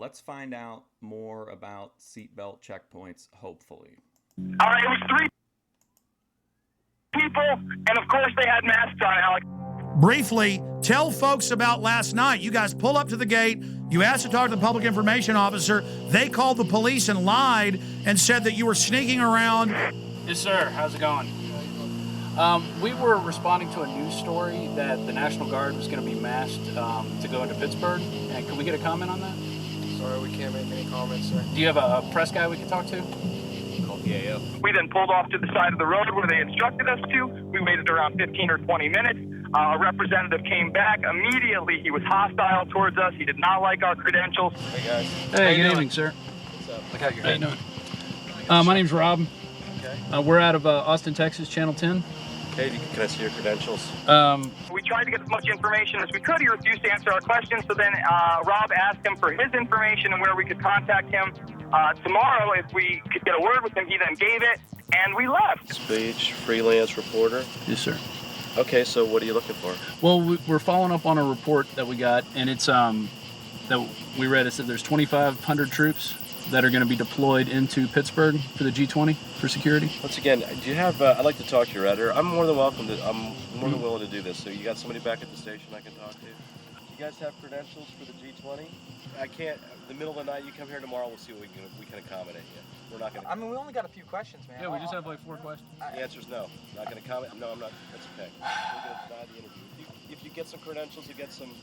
let's find out more about seatbelt checkpoints, hopefully. It was 3 people, and of course they had masks on, Alex. Briefly, tell folks about last night. You guys pull up to the gate. You asked to talk to the public information officer. They called the police and lied and said that you were sneaking around. Yes, sir. How's it going? We were responding to a news story that the National Guard was going to be masked to go into Pittsburgh. And could we get a comment on that? Sorry, we can't make any comments, sir. Do you have a press guy we can talk to? We then pulled off to the side of the road where they instructed us to. We waited around 15 or 20 minutes. A representative came back. Immediately, he was hostile towards us. He did not like our credentials. Hey, guys. Hey, good evening, sir. What's up? Look out your How you head. doing? My name's Rob. Okay. We're out of Austin, Texas, Channel 10. Okay, can I see your credentials? We tried to get as much information as we could. He refused to answer our questions. So then Rob asked him for his information and where we could contact him tomorrow if we could get a word with him. He then gave it, and we left. Speech, freelance reporter. Yes, sir. Okay, so what are you looking for? Well, we're following up on a report that we got, and it's that we read. It said there's 2,500 troops that are going to be deployed into Pittsburgh for the G20 for security. Once again, do you have? I'd like to talk to your editor. I'm more than welcome to. I'm more than willing to do this. So you got somebody back at the station I can talk to? You guys have credentials for the G20? I can't. The middle of the night, you come here tomorrow. We'll see what we can accommodate you. We're not going to. I mean, we only got a few questions, man. Yeah, we just have like 4 questions. The answer is no. Not going to comment. No, I'm not. That's okay. We're going to deny the interview. If you get some credentials, you get some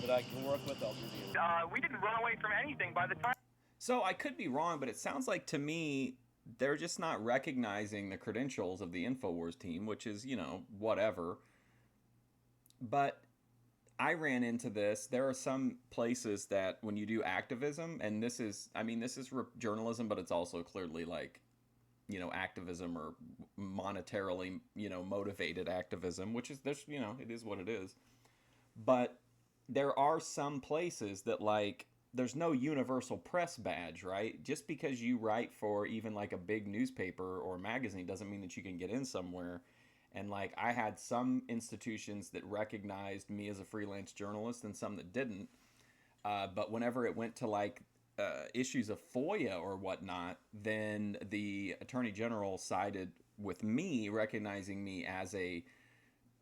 that I can work with, I'll do the interview. We didn't run away from anything by the time. So I could be wrong, but it sounds like to me they're just not recognizing the credentials of the Infowars team, which is, whatever. But I ran into this. There are some places that when you do activism, and this is journalism, but it's also clearly like, activism or monetarily, motivated activism, which is, there's, it is what it is. But there are some places that like, there's no universal press badge, right? Just because you write for even like a big newspaper or magazine doesn't mean that you can get in somewhere. And like I had some institutions that recognized me as a freelance journalist and some that didn't. But whenever it went to like issues of FOIA or whatnot, then the Attorney General sided with me, recognizing me as a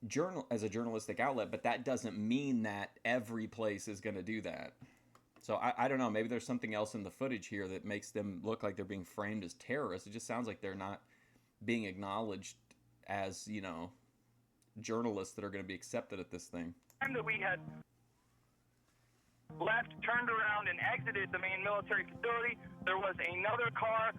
journalistic outlet. But that doesn't mean that every place is going to do that. So I don't know, maybe there's something else in the footage here that makes them look like they're being framed as terrorists. It just sounds like they're not being acknowledged as, journalists that are going to be accepted at this thing. Time that we had left, turned around, and exited the main military facility, there was another car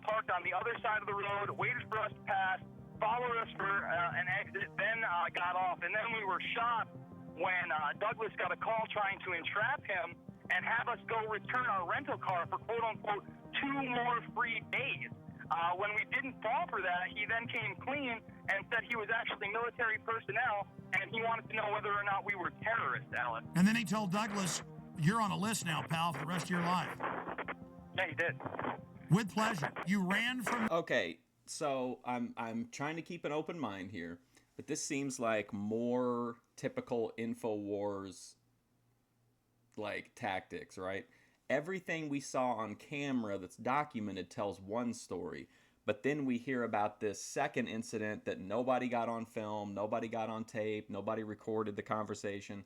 parked on the other side of the road, waited for us to pass, followed us for an exit, then got off. And then we were shocked when Douglas got a call trying to entrap him and have us go return our rental car for quote-unquote 2 more free days. When we didn't fall for that, he then came clean and said he was actually military personnel, and he wanted to know whether or not we were terrorists, Alex. And then he told Douglas, you're on a list now, pal, for the rest of your life. Yeah, he did. With pleasure. You ran from... Okay, so I'm trying to keep an open mind here, but this seems like more typical Infowars like tactics, right? Everything we saw on camera that's documented tells one story, but then we hear about this second incident that nobody got on film, nobody got on tape, nobody recorded the conversation.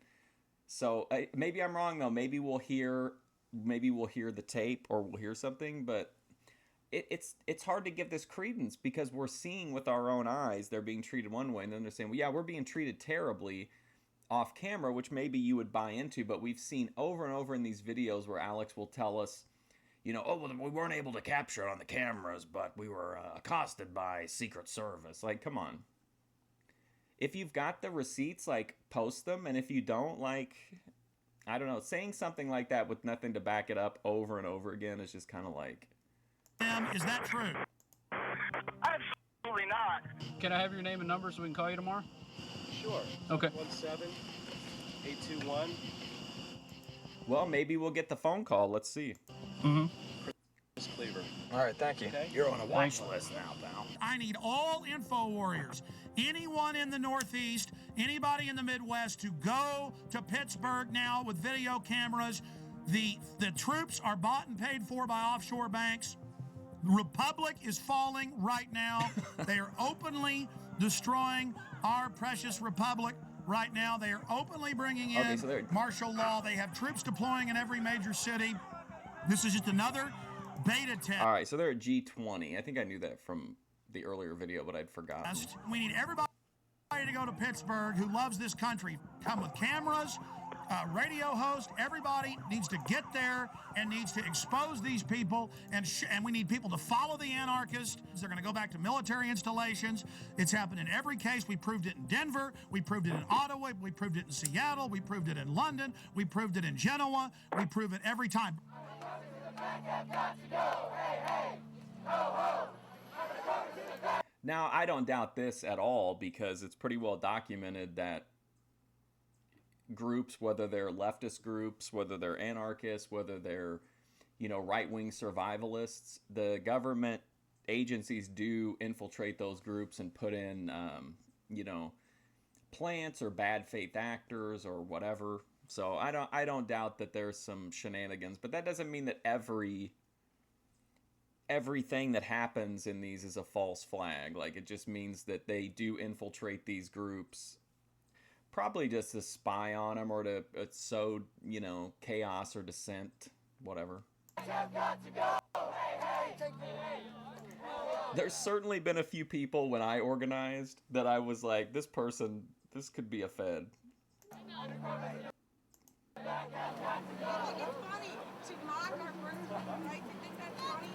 So maybe I'm wrong though. Maybe we'll hear the tape or we'll hear something, but it's hard to give this credence because we're seeing with our own eyes they're being treated one way, and then they're saying, well, yeah, we're being treated terribly off camera, which maybe you would buy into, but we've seen over and over in these videos where Alex will tell us, oh, well, we weren't able to capture it on the cameras, but we were accosted by Secret Service. Like, come on. If you've got the receipts, like, post them, and if you don't, like, I don't know, saying something like that with nothing to back it up over and over again is just kind of like... Is that true? Absolutely not. Can I have your name and number so we can call you tomorrow? Sure. Okay. 17821. Well, maybe we'll get the phone call. Let's see. Mm-hmm. Chris Cleaver. All right, thank you. Okay. You're on a watch list now, pal. I need all info warriors, anyone in the Northeast, anybody in the Midwest to go to Pittsburgh now with video cameras. The troops are bought and paid for by offshore banks. The Republic is falling right now. They are openly destroying our precious Republic right now. They are openly bringing in martial law. They have troops deploying in every major city. This is just another beta test. All right, so they're at G20. I think I knew that from the earlier video, but I'd forgotten. We need everybody to go to Pittsburgh who loves this country. Come with cameras, radio host. Everybody needs to get there and needs to expose these people. And we need people to follow the anarchists. They're going to go back to military installations. It's happened in every case. We proved it in Denver. We proved it in Ottawa. We proved it in Seattle. We proved it in London. We proved it in Genoa. We prove it every time. Now, I don't doubt this at all because it's pretty well documented that groups, whether they're leftist groups, whether they're anarchists, whether they're, right-wing survivalists, the government agencies do infiltrate those groups and put in, plants or bad faith actors or whatever. So I don't doubt that there's some shenanigans, but that doesn't mean that everything that happens in these is a false flag. Like, it just means that they do infiltrate these groups, probably just to spy on them or to sow, chaos or dissent, whatever. There's certainly been a few people when I organized that I was like, this could be a Fed. It's funny to mock our first right? To think that's funny.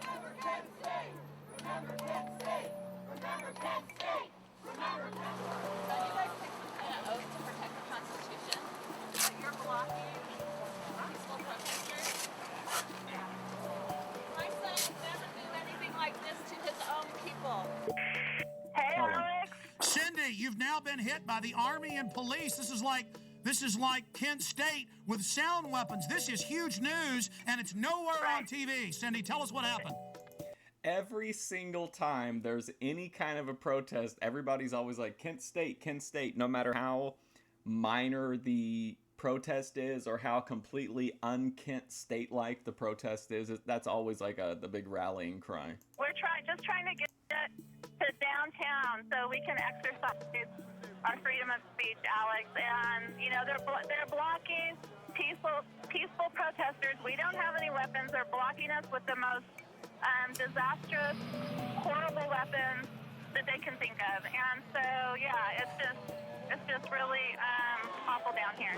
Remember Penn State! Remember Penn State! Remember Penn State! Remember Penn State! So you guys took an oath to protect the Constitution, but you're blocking peaceful protesters. My son would never do anything like this to his own people. Hey, Alex. Cindy, you've now been hit by the Army and police. This is like Kent State with sound weapons. This is huge news, and it's nowhere on TV. Cindy, tell us what happened. Every single time there's any kind of a protest, everybody's always like, Kent State, Kent State. No matter how minor the protest is or how completely un-Kent State-like the protest is, that's always like the big rallying cry. We're just trying to get to downtown so we can exercise our freedom of speech, Alex. And they're blocking peaceful protesters. We don't have any weapons. They're blocking us with the most disastrous, horrible weapons that they can think of. And so, yeah, it's just really awful down here.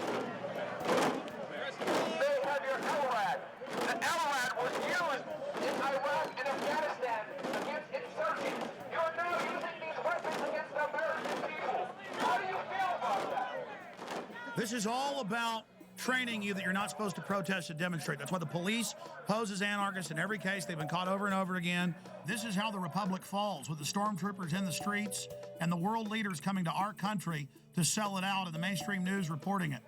They have your LRAD. The LRAD was used in Iraq and Afghanistan against insurgents. You're now using these weapons against the American people. How do you feel about that? This is all about training you that you're not supposed to protest and demonstrate. That's why the police pose as anarchists in every case. They've been caught over and over again. This is how the Republic falls, with the stormtroopers in the streets and the world leaders coming to our country to sell it out and the mainstream news reporting it.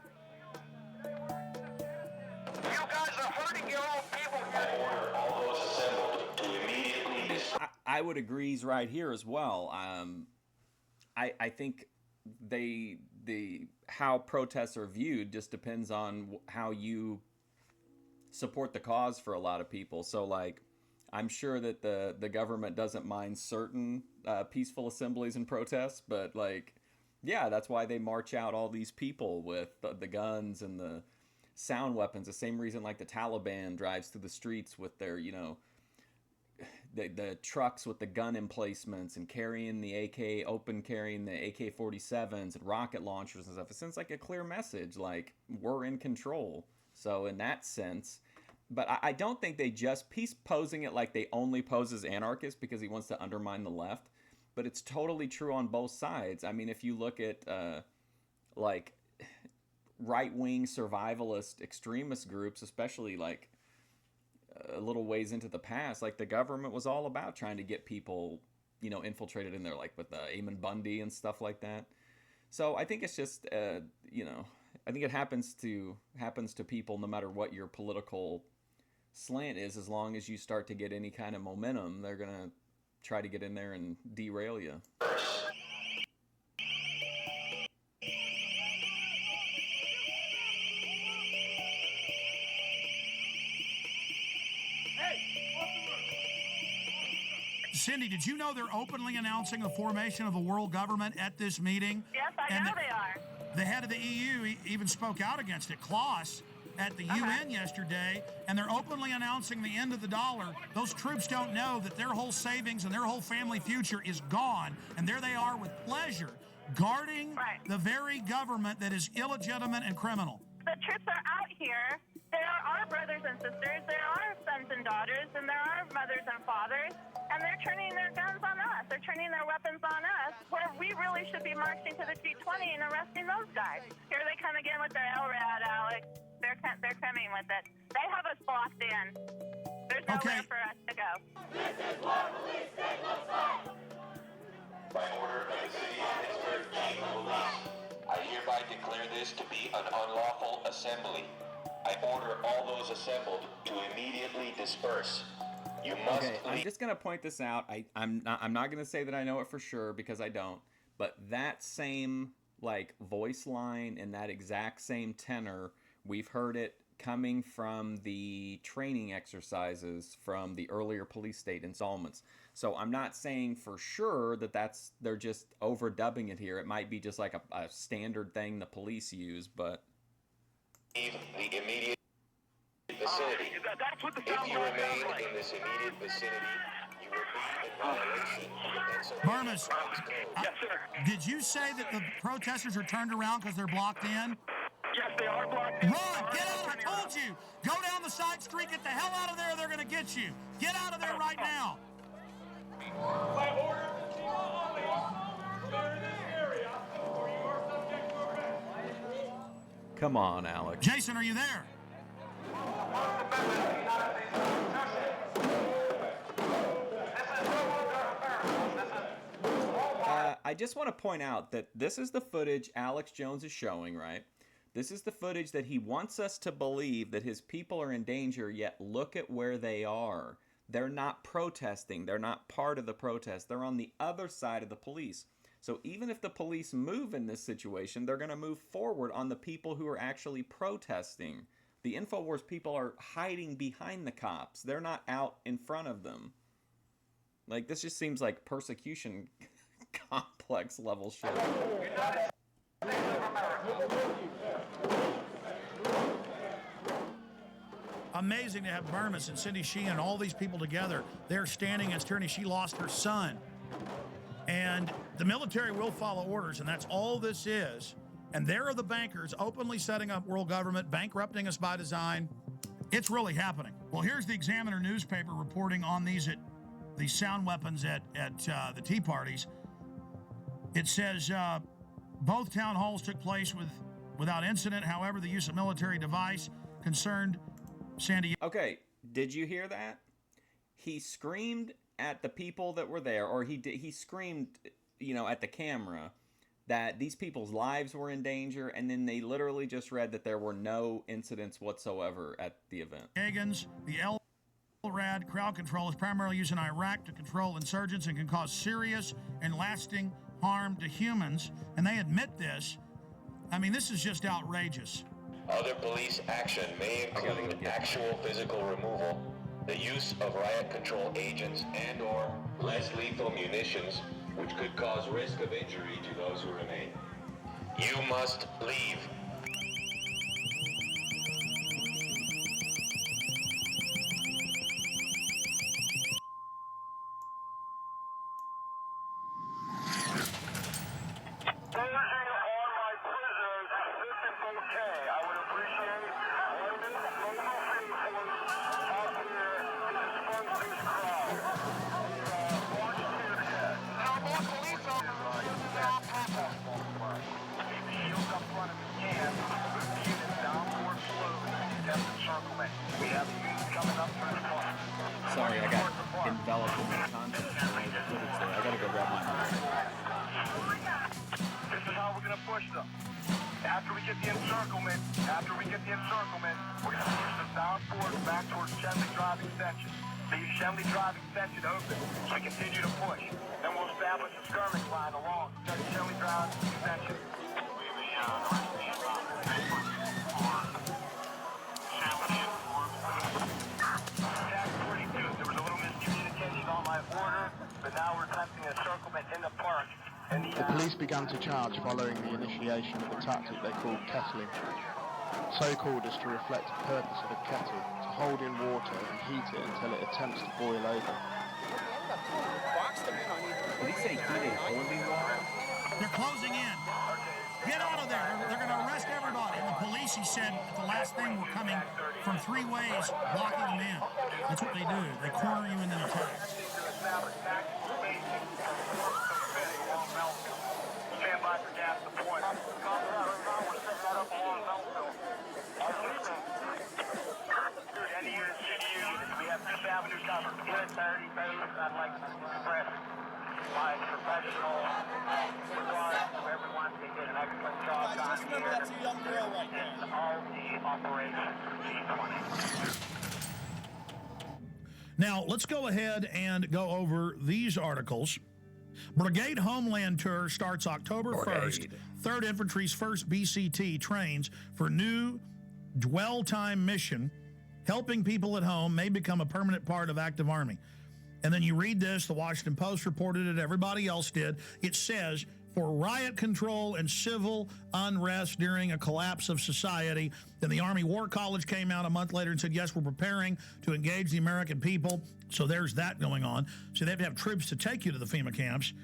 You guys are hurting your own people here. All those assembled to immediately... I would agree he's right here as well. I think how protests are viewed just depends on how you support the cause for a lot of people. So, like, I'm sure that the government doesn't mind certain peaceful assemblies and protests, but, like, yeah, that's why they march out all these people with the guns and the sound weapons. The same reason, like, the Taliban drives through the streets with their, the trucks with the gun emplacements and carrying the AK-47s and rocket launchers and stuff. It sends like a clear message, like, we're in control. So in that sense, but I don't think he's posing it like they only pose as anarchists because he wants to undermine the left, but it's totally true on both sides. I mean, if you look at like right-wing survivalist extremist groups, especially like a little ways into the past, like the government was all about trying to get people, infiltrated in there, like with Eamon Bundy and stuff like that. So I think it's just, I think it happens to people no matter what your political slant is. As long as you start to get any kind of momentum, they're going to try to get in there and derail you. Cindy, did you know they're openly announcing the formation of a world government at this meeting? Yes, I know they are. The head of the EU even spoke out against it, Klaus, at the UN yesterday, and they're openly announcing the end of the dollar. Those troops don't know that their whole savings and their whole family future is gone, and there they are with pleasure, guarding the very government that is illegitimate and criminal. The troops are out here. There are brothers and sisters, there are sons and daughters, and there are mothers and fathers, and they're turning their guns on us. They're turning their weapons on us, where we really should be marching to the G20 and arresting those guys. Here they come again with their LRAD, Alex. They're coming with it. They have us blocked in. There's nowhere for us to go. This is what police state looks like. By order of the City of Pittsburgh Chief of Police, I hereby declare this to be an unlawful assembly. I order all those assembled to immediately disperse. You must Okay, I'm just gonna point this out. I'm not gonna say that I know it for sure because I don't. But that same like voice line and that exact same tenor, we've heard it coming from the training exercises from the earlier police state installments. So I'm not saying for sure that they're just overdubbing it here. It might be just like a standard thing the police use, but leave the immediate vicinity. That's what the If you remain in this immediate vicinity, you will be in violation. Burmis, Yes, sir. did you say that the protesters are turned around because they're blocked in? Yes, they are blocked in. Run! Get out! I told you! Go down the side street, get the hell out of there, they're gonna get you! Get out of there right now! By order of the Chief of Police, clear this area, or you are subject to arrest. come on, Alex. Jason, are you there? I just want to point out that this is the footage Alex Jones is showing, right? This is the footage that he wants us to believe that his people are in danger, yet look at where they are. They're not protesting. They're not part of the protest. They're on the other side of the police. So even if the police move in this situation, they're going to move forward on the people who are actually protesting. The Infowars people are hiding behind the cops. They're not out in front of them. Like, this just seems like persecution complex level shit. Amazing to have Burmis and Cindy Sheehan and all these people together. They're standing as Tierney. She lost her son. And the military will follow orders, and that's all this is. And there are the bankers openly setting up world government, bankrupting us by design. It's really happening. Well, here's the Examiner newspaper reporting on these sound weapons at the Tea Parties. It says both town halls took place without incident. However, the use of military device concerned San Diego. Okay, did you hear that? He screamed at the people that were there, or he screamed, at the camera that these people's lives were in danger, and then they literally just read that there were no incidents whatsoever at the event. The LRAD crowd control is primarily used in Iraq to control insurgents and can cause serious and lasting harm to humans, and they admit this. I mean, this is just outrageous. Other police action may include actual physical removal, the use of riot control agents and/or less lethal munitions, which could cause risk of injury to those who remain. You must leave. Sorry, I got enveloped in the content of the footage there. I gotta go grab my mic. This is how we're gonna push them. After we get the encirclement, we're gonna push them down forward back towards Chemley Drive Extension. Leave Chemley Drive Extension open so we continue to push. Then we'll establish a skirmish line along Chemley Drive Extension. Task 42, there was a little miscommunication on my order. The police began to charge following the initiation of a tactic they called kettling. So called as to reflect the purpose of a kettle, to hold in water and heat it until it attempts to boil over. Did he say heated boiling water? They're closing in. Get out of there. They're going to arrest everybody. And the police, he said, at the last thing, were coming from 3 ways, blocking them in. That's what they do. They corner you and then attack. Stand by for gas deployment. We're setting that up along Melville. Any units should use. We have 5th Avenue covered. Unit 30, I'd like to express my professional regard to everyone. They did an excellent job down here. That's a young girl right there. And all the operations for G20. Now, let's go ahead and go over these articles. Brigade Homeland Tour starts October 1st. 3rd Infantry's 1st BCT trains for new dwell time mission. Helping people at home may become a permanent part of active Army. And then you read this, the Washington Post reported it, everybody else did. It says, for riot control and civil unrest during a collapse of society. Then the Army War College came out a month later and said, yes, we're preparing to engage the American people. So there's that going on. So they have to have troops to take you to the FEMA camps.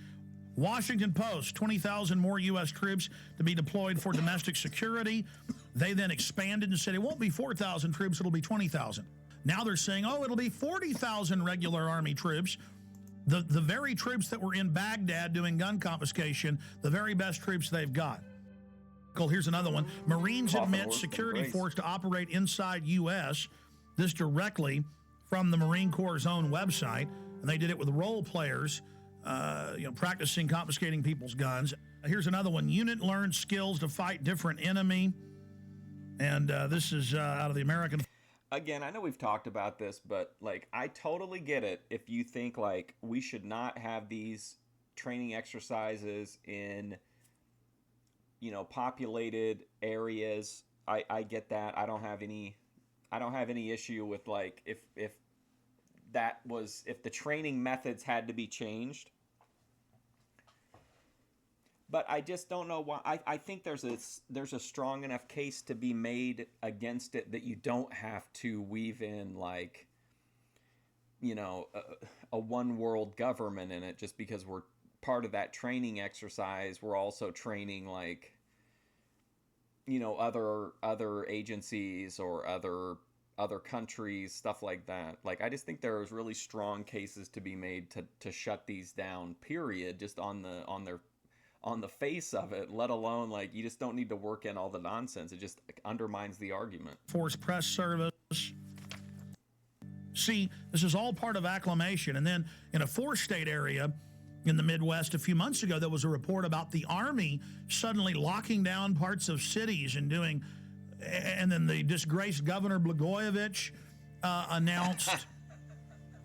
Washington Post, 20,000 more U.S. troops to be deployed for domestic security. They then expanded and said it won't be 4,000 troops, it'll be 20,000. Now they're saying, oh, it'll be 40,000 regular Army troops. The very troops that were in Baghdad doing gun confiscation, the very best troops they've got. Here's another one. Marines admit security force to operate inside U.S. This directly from the Marine Corps' own website. And they did it with role players, practicing confiscating people's guns. Here's another one. Unit learns skills to fight different enemy. And this is out of the American. Again, I know we've talked about this, but like I totally get it if you think like we should not have these training exercises in populated areas. I get that. I don't have any issue with like if the training methods had to be changed. But I just don't know why. I think there's a strong enough case to be made against it that you don't have to weave in like, a one world government in it just because we're part of that training exercise. We're also training like, other agencies or other countries, stuff like that. Like I just think there's really strong cases to be made to shut these down. Period. Just on the face of it, let alone like you just don't need to work in all the nonsense. It just undermines the argument. Force Press Service. See, this is all part of acclimation. And then in a 4-state area in the Midwest a few months ago, there was a report about the Army suddenly locking down parts of cities and doing, and then the disgraced Governor Blagojevich announced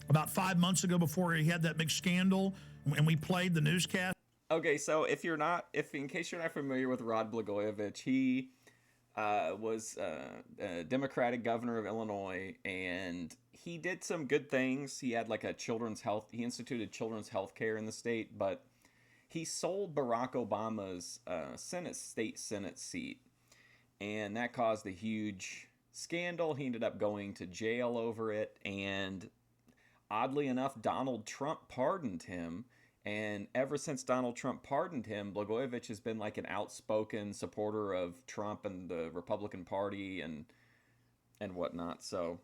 about 5 months ago before he had that big scandal, and we played the newscast. Okay, so in case you're not familiar with Rod Blagojevich, he was a Democratic governor of Illinois, and he did some good things. He had like he instituted children's health care in the state, but he sold Barack Obama's state Senate seat, and that caused a huge scandal. He ended up going to jail over it, and oddly enough, Donald Trump pardoned him. And ever since Donald Trump pardoned him, Blagojevich has been like an outspoken supporter of Trump and the Republican Party and whatnot. So,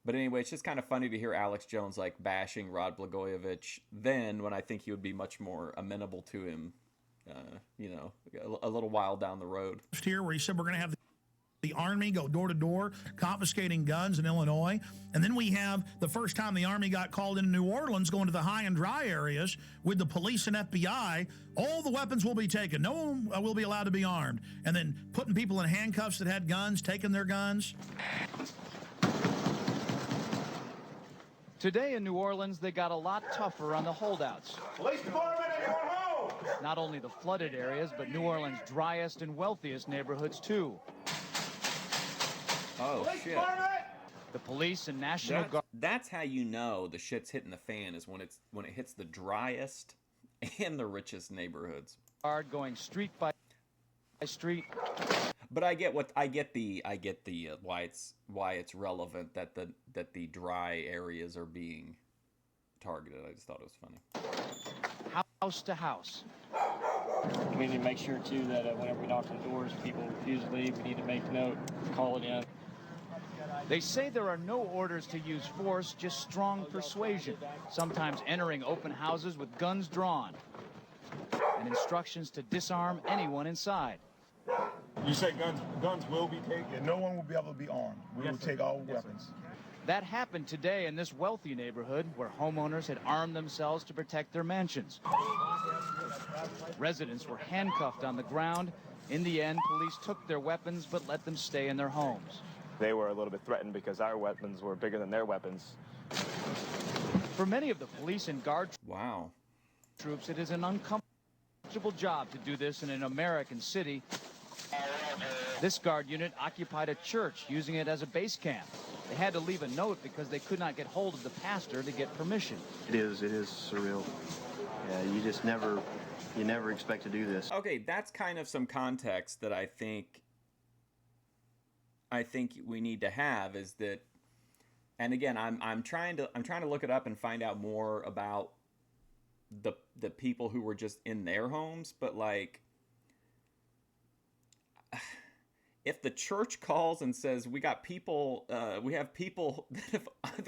but anyway, it's just kind of funny to hear Alex Jones like bashing Rod Blagojevich then, when I think he would be much more amenable to him, a little while down the road. Here, where he said we're going to have the Army go door to door confiscating guns in Illinois. And then we have the first time the Army got called into New Orleans, going to the high and dry areas with the police and FBI. All the weapons will be taken. No one will be allowed to be armed. And then putting people in handcuffs that had guns, taking their guns. Today in New Orleans, they got a lot tougher on the holdouts. Police department, anyone home? Not only the flooded areas, but New Orleans' driest and wealthiest neighborhoods, too. Oh, shit. The police and National Guard. That's how you know the shit's hitting the fan, is when it hits the driest and the richest neighborhoods. Guard going street by street. But I get why it's relevant that the dry areas are being targeted. I just thought it was funny. House to house. We need to make sure too that whenever we knock on doors, people refuse to leave. We need to make note, call it in. They say there are no orders to use force, just strong persuasion, sometimes entering open houses with guns drawn, and instructions to disarm anyone inside. You say guns will be taken? No one will be able to be armed. We will take all weapons. That happened today in this wealthy neighborhood where homeowners had armed themselves to protect their mansions. Residents were handcuffed on the ground. In the end, police took their weapons but let them stay in their homes. They were a little bit threatened because our weapons were bigger than their weapons. For many of the police and guard troops, it is an uncomfortable job to do this in an American city. This guard unit occupied a church, using it as a base camp. They had to leave a note because they could not get hold of the pastor to get permission. It is surreal. Yeah, you never expect to do this. Okay, that's kind of some context that I think we need to have, is that, and again, I'm trying to look it up and find out more about the people who were just in their homes, but like, if the church calls and says we have people that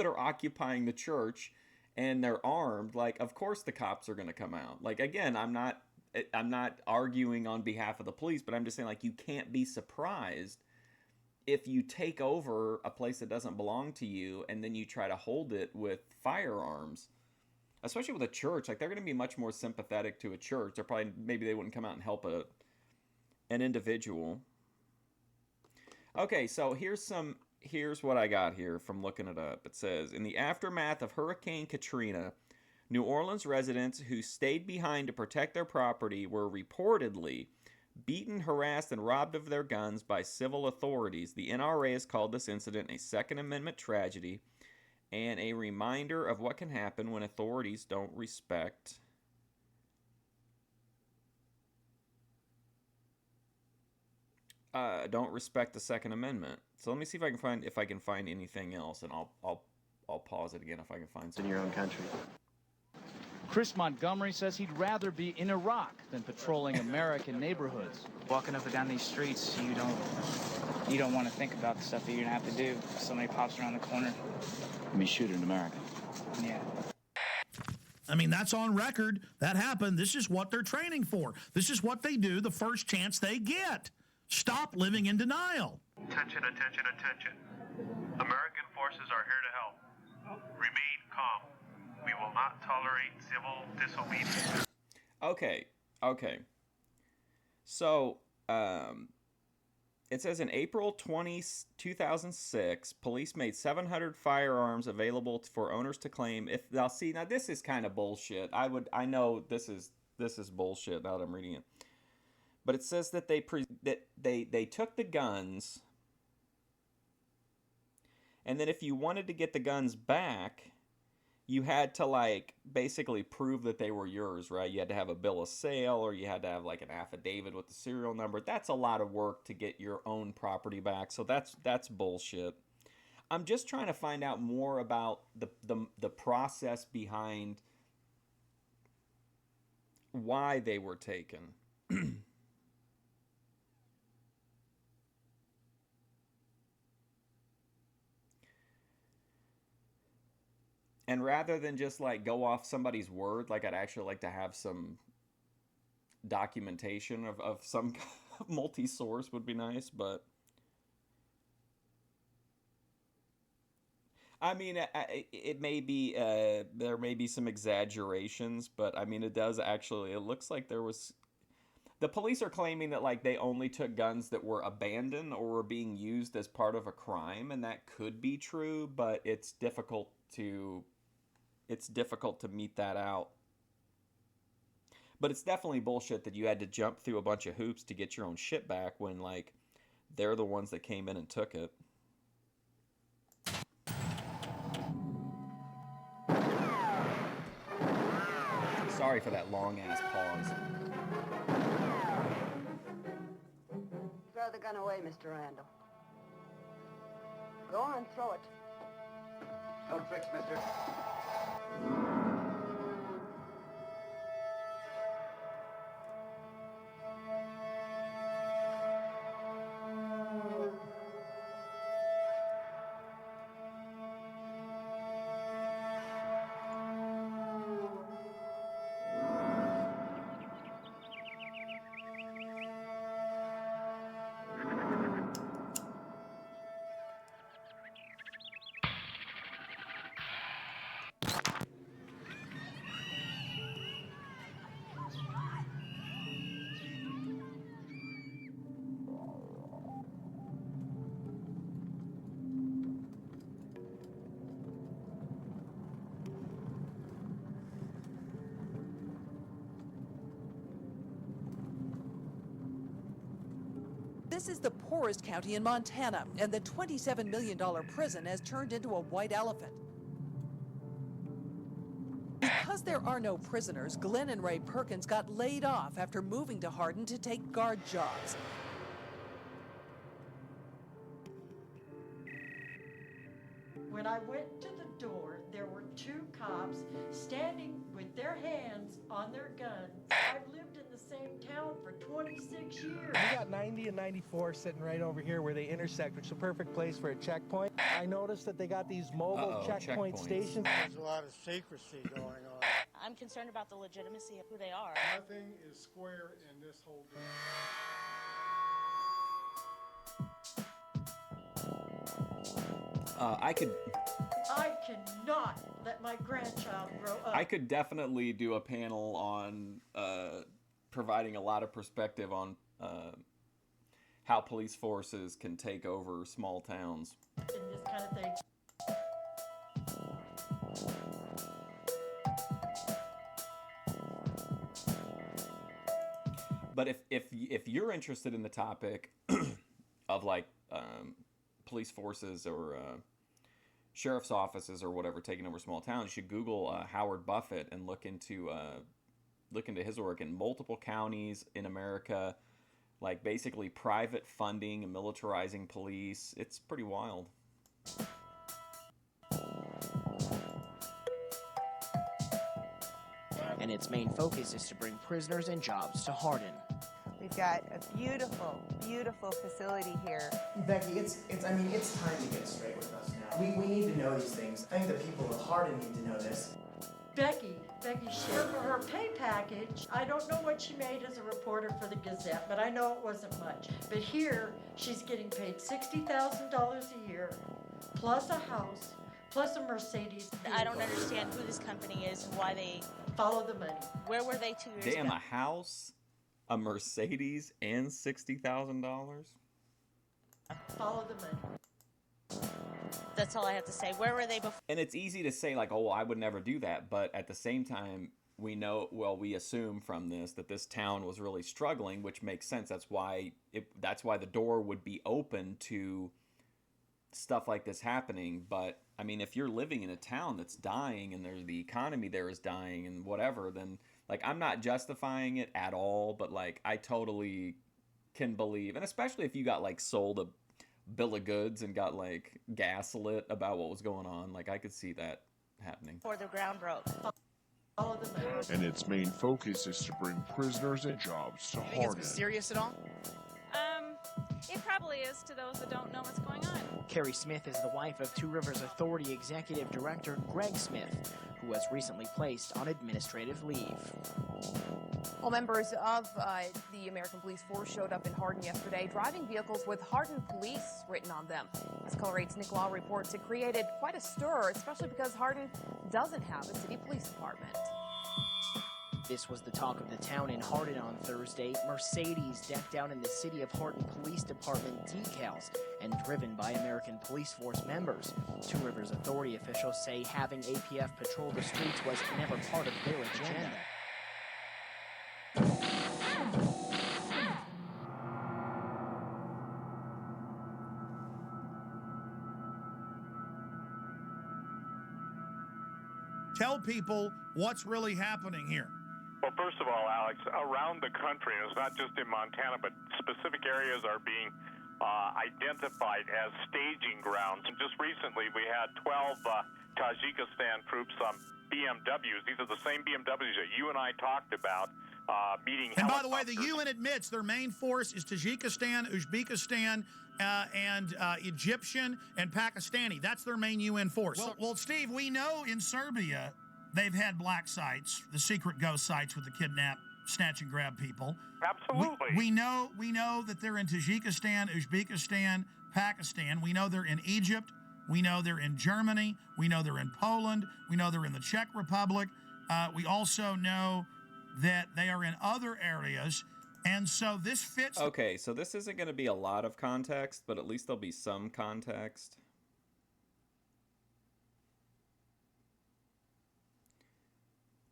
are occupying the church and they're armed, like, of course the cops are going to come out. Like, again, I'm not arguing on behalf of the police, but I'm just saying, like, you can't be surprised if you take over a place that doesn't belong to you and then you try to hold it with firearms, especially with a church. Like, they're going to be much more sympathetic to a church. Maybe they wouldn't come out and help an individual. Okay, so here's what I got here from looking it up. It says, in the aftermath of Hurricane Katrina, New Orleans residents who stayed behind to protect their property were reportedly beaten, harassed, and robbed of their guns by civil authorities. The NRA has called this incident a Second Amendment tragedy and a reminder of what can happen when authorities don't respect the Second Amendment. So let me see if I can find anything else, and I'll pause it again if I can find something. In your own country. Chris Montgomery says he'd rather be in Iraq than patrolling American neighborhoods. Walking up and down these streets, you don't want to think about the stuff that you're gonna have to do. Somebody pops around the corner. Be shooting in America. Yeah. I mean, that's on record. That happened. This is what they're training for. This is what they do the first chance they get. Stop living in denial. Attention, attention, attention. American forces are here to help. Remain calm. We will not tolerate civil disobedience. Okay. So, it says in April 2006, police made 700 firearms available for owners to claim. Now this is kind of bullshit. I know this is bullshit now that I'm reading it. But it says that they took the guns, and then if you wanted to get the guns back, you had to, like, basically prove that they were yours, right? You had to have a bill of sale, or you had to have, like, an affidavit with the serial number. That's a lot of work to get your own property back, so that's bullshit. I'm just trying to find out more about the process behind why they were taken. And rather than just, like, go off somebody's word, like, I'd actually like to have some documentation of some multi-source would be nice, but I mean, it may be, there may be some exaggerations, but I mean, it looks like there was, the police are claiming that, like, they only took guns that were abandoned or were being used as part of a crime, and that could be true, but it's difficult to meet that out. But it's definitely bullshit that you had to jump through a bunch of hoops to get your own shit back when, like, they're the ones that came in and took it. Sorry for that long-ass pause. Throw the gun away, Mr. Randall. Go on, throw it. No tricks, mister. This is the poorest county in Montana, and the $27 million prison has turned into a white elephant. Because there are no prisoners, Glenn and Ray Perkins got laid off after moving to Hardin to take guard jobs. When I went to the door, there were 2 cops standing with their hands on their guns. I've lived in the same town for 26 years. We got 90 and 94 sitting right over here where they intersect, which is a perfect place for a checkpoint. I noticed that they got these mobile checkpoint stations. There's a lot of secrecy going on. I'm concerned about the legitimacy of who they are. Nothing is square in this whole deal. I cannot let my grandchild grow up. I could definitely do a panel on providing a lot of perspective on how police forces can take over small towns. And this kind of thing. But if you're interested in the topic of like police forces or sheriff's offices or whatever taking over small towns, you should Google Howard Buffett and look into his work in multiple counties in America, like basically private funding and militarizing police. It's pretty wild. And its main focus is to bring prisoners and jobs to Hardin. We've got a beautiful, beautiful facility here. Becky, it's time to get straight with us now. We need to know these things. I think the people of Hardin need to know this. Becky shared her pay package. I don't know what she made as a reporter for the Gazette, but I know it wasn't much. But here, she's getting paid $60,000 a year, plus a house, plus a Mercedes. I don't understand who this company is and why they follow the money. Where were they 2 years ago? Damn, a house, a Mercedes, and $60,000? Follow the money. That's all I have to say. Where were they before? And it's easy to say like, oh, well, I would never do that. But at the same time, we assume from this that this town was really struggling, which makes sense. That's why the door would be open to stuff like this happening. But I mean, if you're living in a town that's dying and the economy there is dying and whatever, then like I'm not justifying it at all. But like I totally can believe, and especially if you got like sold a bill of goods and got like gaslit about what was going on, like I could see that happening. Before the ground broke. And its main focus is to bring prisoners and jobs to You think Hardin. it's mysterious at all? It probably is to those that don't know what's going on. Carrie Smith is the wife of Two Rivers Authority Executive Director Greg Smith, who was recently placed on administrative leave. Well, members of the American Police Force showed up in Hardin yesterday, driving vehicles with Hardin Police written on them. As Color 8's Nick Law reports, it created quite a stir, especially because Hardin doesn't have a city police department. This was the talk of the town in Hardin on Thursday. Mercedes decked out in the City of Hardin Police Department decals and driven by American Police Force members. Two Rivers Authority officials say having APF patrol the streets was never part of their agenda. Tell people what's really happening here. Well, first of all, Alex, around the country, and it's not just in Montana, but specific areas are being identified as staging grounds. And just recently, we had 12 Tajikistan troops on BMWs. These are the same BMWs that you and I talked about meeting And by helicopters. the way, the UN admits their main force is Tajikistan, Uzbekistan, and Egyptian and Pakistani. That's their main UN force. Well, Steve, we know in Serbia they've had black sites, the secret ghost sites with the kidnap, snatch and grab people. Absolutely. We know that they're in Tajikistan, Uzbekistan, Pakistan. We know they're in Egypt. We know they're in Germany. We know they're in Poland. We know they're in the Czech Republic. We also know that they are in other areas. And so this fits. Okay, so this isn't going to be a lot of context, but at least there'll be some context.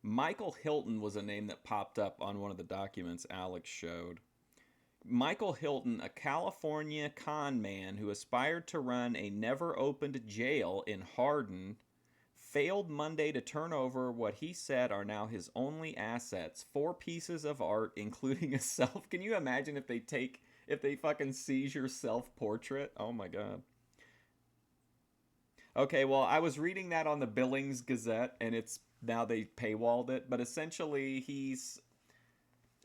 Michael Hilton was a name that popped up on one of the documents Alex showed. Michael Hilton, a California con man who aspired to run a never-opened jail in Hardin, failed Monday to turn over what he said are now his only assets, 4 pieces of art, including a self. Can you imagine if they fucking seize your self-portrait? Oh my god. Okay, well, I was reading that on the Billings Gazette, and now they paywalled it, but essentially he's,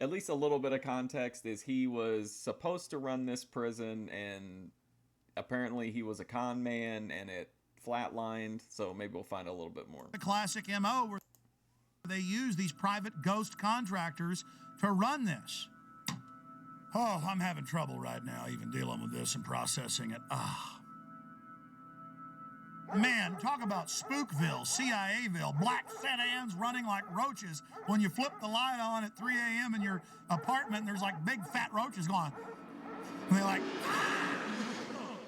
at least a little bit of context is he was supposed to run this prison, and apparently he was a con man, and it flatlined, so maybe we'll find a little bit more. The classic MO where they use these private ghost contractors to run this. Oh, I'm having trouble right now even dealing with this and processing it. Man, talk about Spookville, CIAville, black sedans running like roaches. When you flip the light on at 3 a.m. in your apartment, there's like big fat roaches going. And they're like, ah!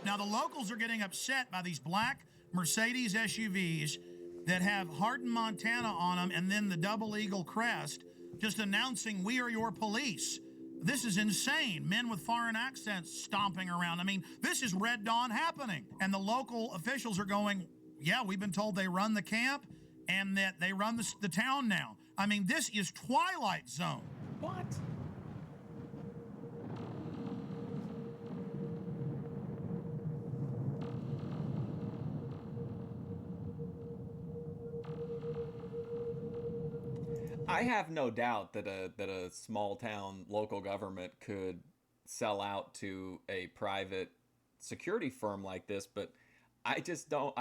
Now the locals are getting upset by these black Mercedes SUVs that have Hardin, Montana on them and then the double eagle crest, just announcing, "We are your police." This is insane. Men with foreign accents stomping around. I mean, this is Red Dawn happening. And the local officials are going, yeah, we've been told they run the camp and that they run the town now. I mean, this is Twilight Zone. What? I have no doubt that a small town local government could sell out to a private security firm like this, but I just don't.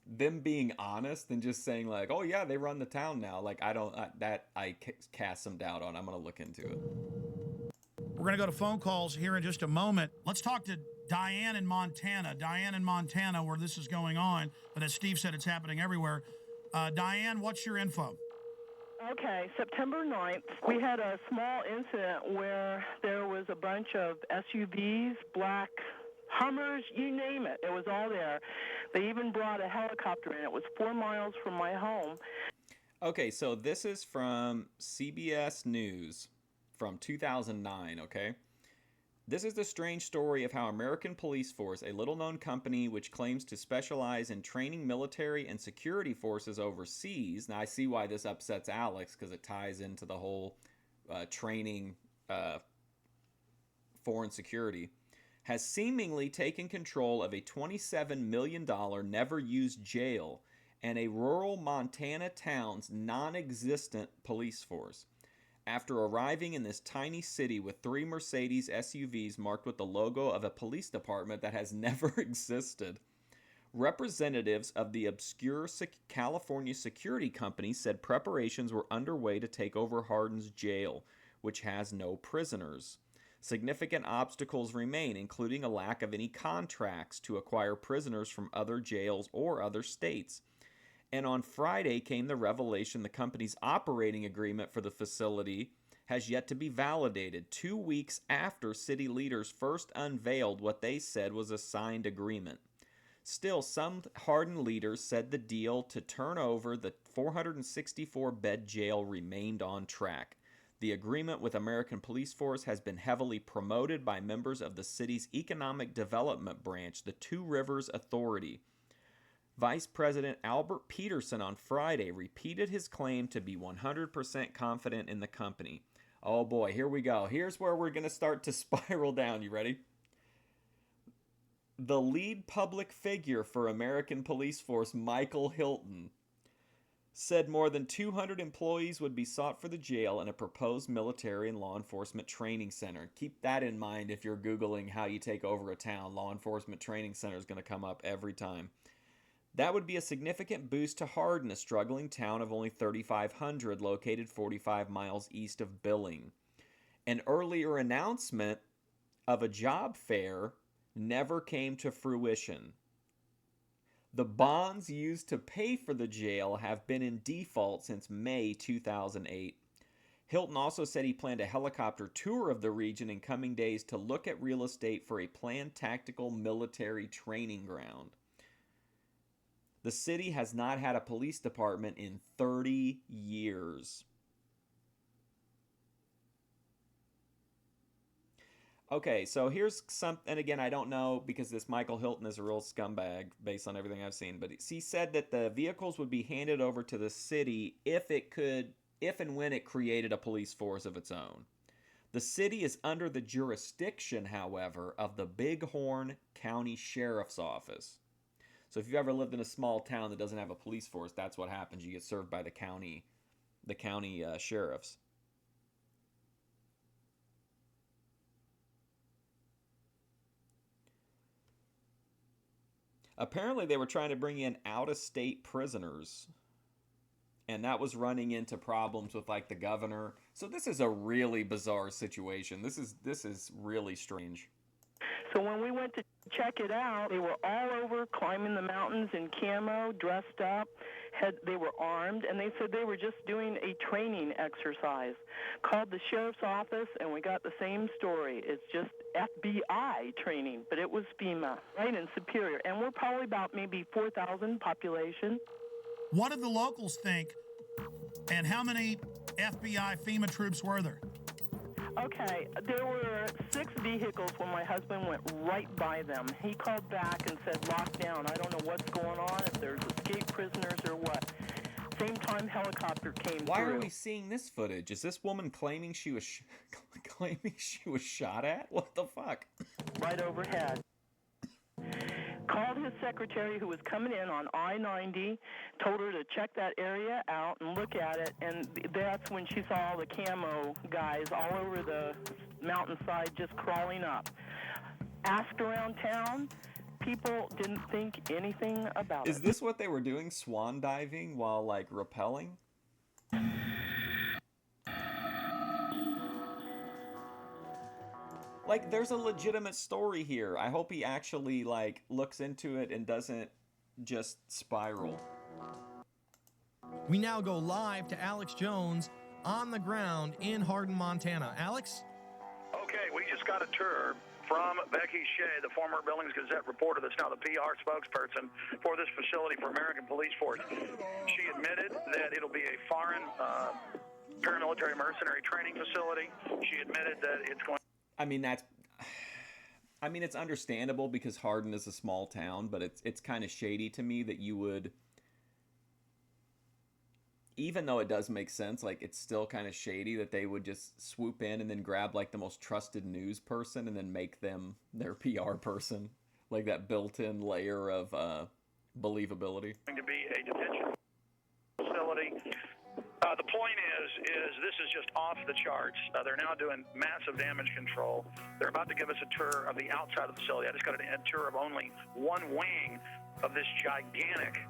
Them being honest and just saying like, oh yeah, they run the town now. Like I cast some doubt on. I'm gonna look into it. We're gonna go to phone calls here in just a moment. Let's talk to Diane in Montana. Diane in Montana, where this is going on, but as Steve said, it's happening everywhere. Diane, what's your info? Okay, September 9th, we had a small incident where there was a bunch of SUVs, black Hummers, you name it. It was all there. They even brought a helicopter in. It was 4 miles from my home. Okay, so this is from CBS News from 2009, okay? This is the strange story of how American Police Force, a little-known company which claims to specialize in training military and security forces overseas. Now, I see why this upsets Alex, because it ties into the whole training foreign security, has seemingly taken control of a $27 million never-used jail and a rural Montana town's non-existent police force. After arriving in this tiny city with 3 Mercedes SUVs marked with the logo of a police department that has never existed, representatives of the obscure California security company said preparations were underway to take over Hardin's jail, which has no prisoners. Significant obstacles remain, including a lack of any contracts to acquire prisoners from other jails or other states. And on Friday came the revelation the company's operating agreement for the facility has yet to be validated, 2 weeks after city leaders first unveiled what they said was a signed agreement. Still, some Hardin leaders said the deal to turn over the 464-bed jail remained on track. The agreement with American Police Force has been heavily promoted by members of the city's economic development branch, the Two Rivers Authority. Vice President Albert Peterson on Friday repeated his claim to be 100% confident in the company. Oh boy, here we go. Here's where we're going to start to spiral down. You ready? The lead public figure for American police force, Michael Hilton, said more than 200 employees would be sought for the jail in a proposed military and law enforcement training center. Keep that in mind if you're Googling how you take over a town. Law enforcement training center is going to come up every time. That would be a significant boost to Hardin, a struggling town of only 3,500 located 45 miles east of Billing. An earlier announcement of a job fair never came to fruition. The bonds used to pay for the jail have been in default since May 2008. Hilton also said he planned a helicopter tour of the region in coming days to look at real estate for a planned tactical military training ground. The city has not had a police department in 30 years. Okay, so here's some, and again, I don't know because this Michael Hilton is a real scumbag based on everything I've seen, but he said that the vehicles would be handed over to the city if and when it created a police force of its own. The city is under the jurisdiction, however, of the Bighorn County Sheriff's Office. So if you've ever lived in a small town that doesn't have a police force, that's what happens. You get served by the county sheriffs. Apparently, they were trying to bring in out-of-state prisoners, and that was running into problems with like the governor. So this is a really bizarre situation. This is really strange. So when we went to check it out, they were all over climbing the mountains in camo, dressed up. They were armed, and they said they were just doing a training exercise. Called the sheriff's office, and we got the same story. It's just FBI training, but it was FEMA, right in Superior. And we're probably about maybe 4,000 population. What did the locals think, and how many FBI FEMA troops were there? Okay, there were 6 vehicles when my husband went right by them. He called back and said, lock down. I don't know what's going on, if there's escaped prisoners or what. Same time helicopter came through. Why are we seeing this footage? Is this woman claiming she was shot at? What the fuck? Right overhead. Called his secretary who was coming in on I-90, told her to check that area out and look at it, and that's when she saw all the camo guys all over the mountainside just crawling up. Asked around town, people didn't think anything about it. Is this what they were doing, swan diving while like rappelling? Like, there's a legitimate story here. I hope he actually, like, looks into it and doesn't just spiral. We now go live to Alex Jones on the ground in Hardin, Montana. Alex? Okay, we just got a tour from Becky Shea, the former Billings Gazette reporter that's now the PR spokesperson for this facility for American Police Force. She admitted that it'll be a foreign paramilitary mercenary training facility. She admitted that it's going... I mean, it's understandable because Hardin is a small town, but it's kind of shady to me that you would, even though it does make sense, like it's still kind of shady that they would just swoop in and then grab like the most trusted news person and then make them their PR person, like that built-in layer of believability. Going to be a detention facility. The point is this is just off the charts. They're now doing massive damage control. They're about to give us a tour of the outside of the facility. I just got a tour of only one wing of this gigantic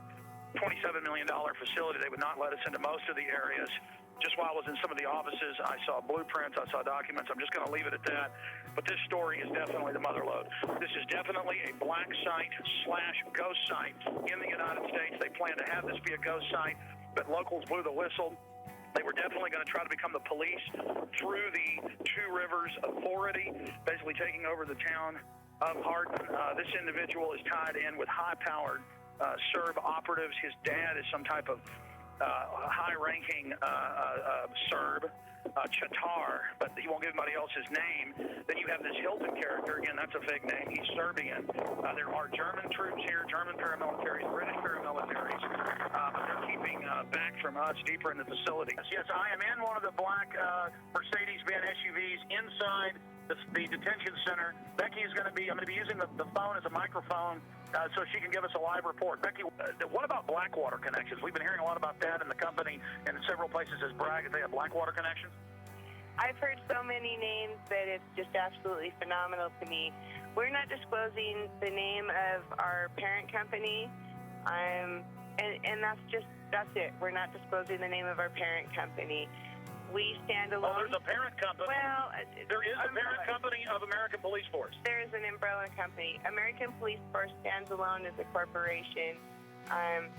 $27 million facility. They would not let us into most of the areas. Just while I was in some of the offices, I saw blueprints, I saw documents. I'm just going to leave it at that. But this story is definitely the mother lode. This is definitely a black site / ghost site in the United States. They plan to have this be a ghost site, but locals blew the whistle. They were definitely going to try to become the police through the Two Rivers Authority, basically taking over the town of Hardin. This individual is tied in with high-powered Serb operatives. His dad is some type of high-ranking Serb, Chatar, but he won't give anybody else his name. Then you have this Hilton character. Again, that's a fake name. He's Serbian. There are German troops here, German paramilitaries, British paramilitaries, but they're keeping back from us deeper in the facility. Yes, I am in one of the black Mercedes-Benz SUVs inside the detention center. Becky is I'm going to be using the phone as a microphone so she can give us a live report. Becky, what about Blackwater connections? We've been hearing a lot about that, and the company in several places has bragged that they have Blackwater connections. I've heard so many names that it's just absolutely phenomenal to me. We're not disclosing the name of our parent company, and that's it. We're not disclosing the name of our parent company. We stand alone. Well, there's a parent company. Well, there is a parent company of American Police Force. There is an umbrella company. American Police Force stands alone as a corporation, and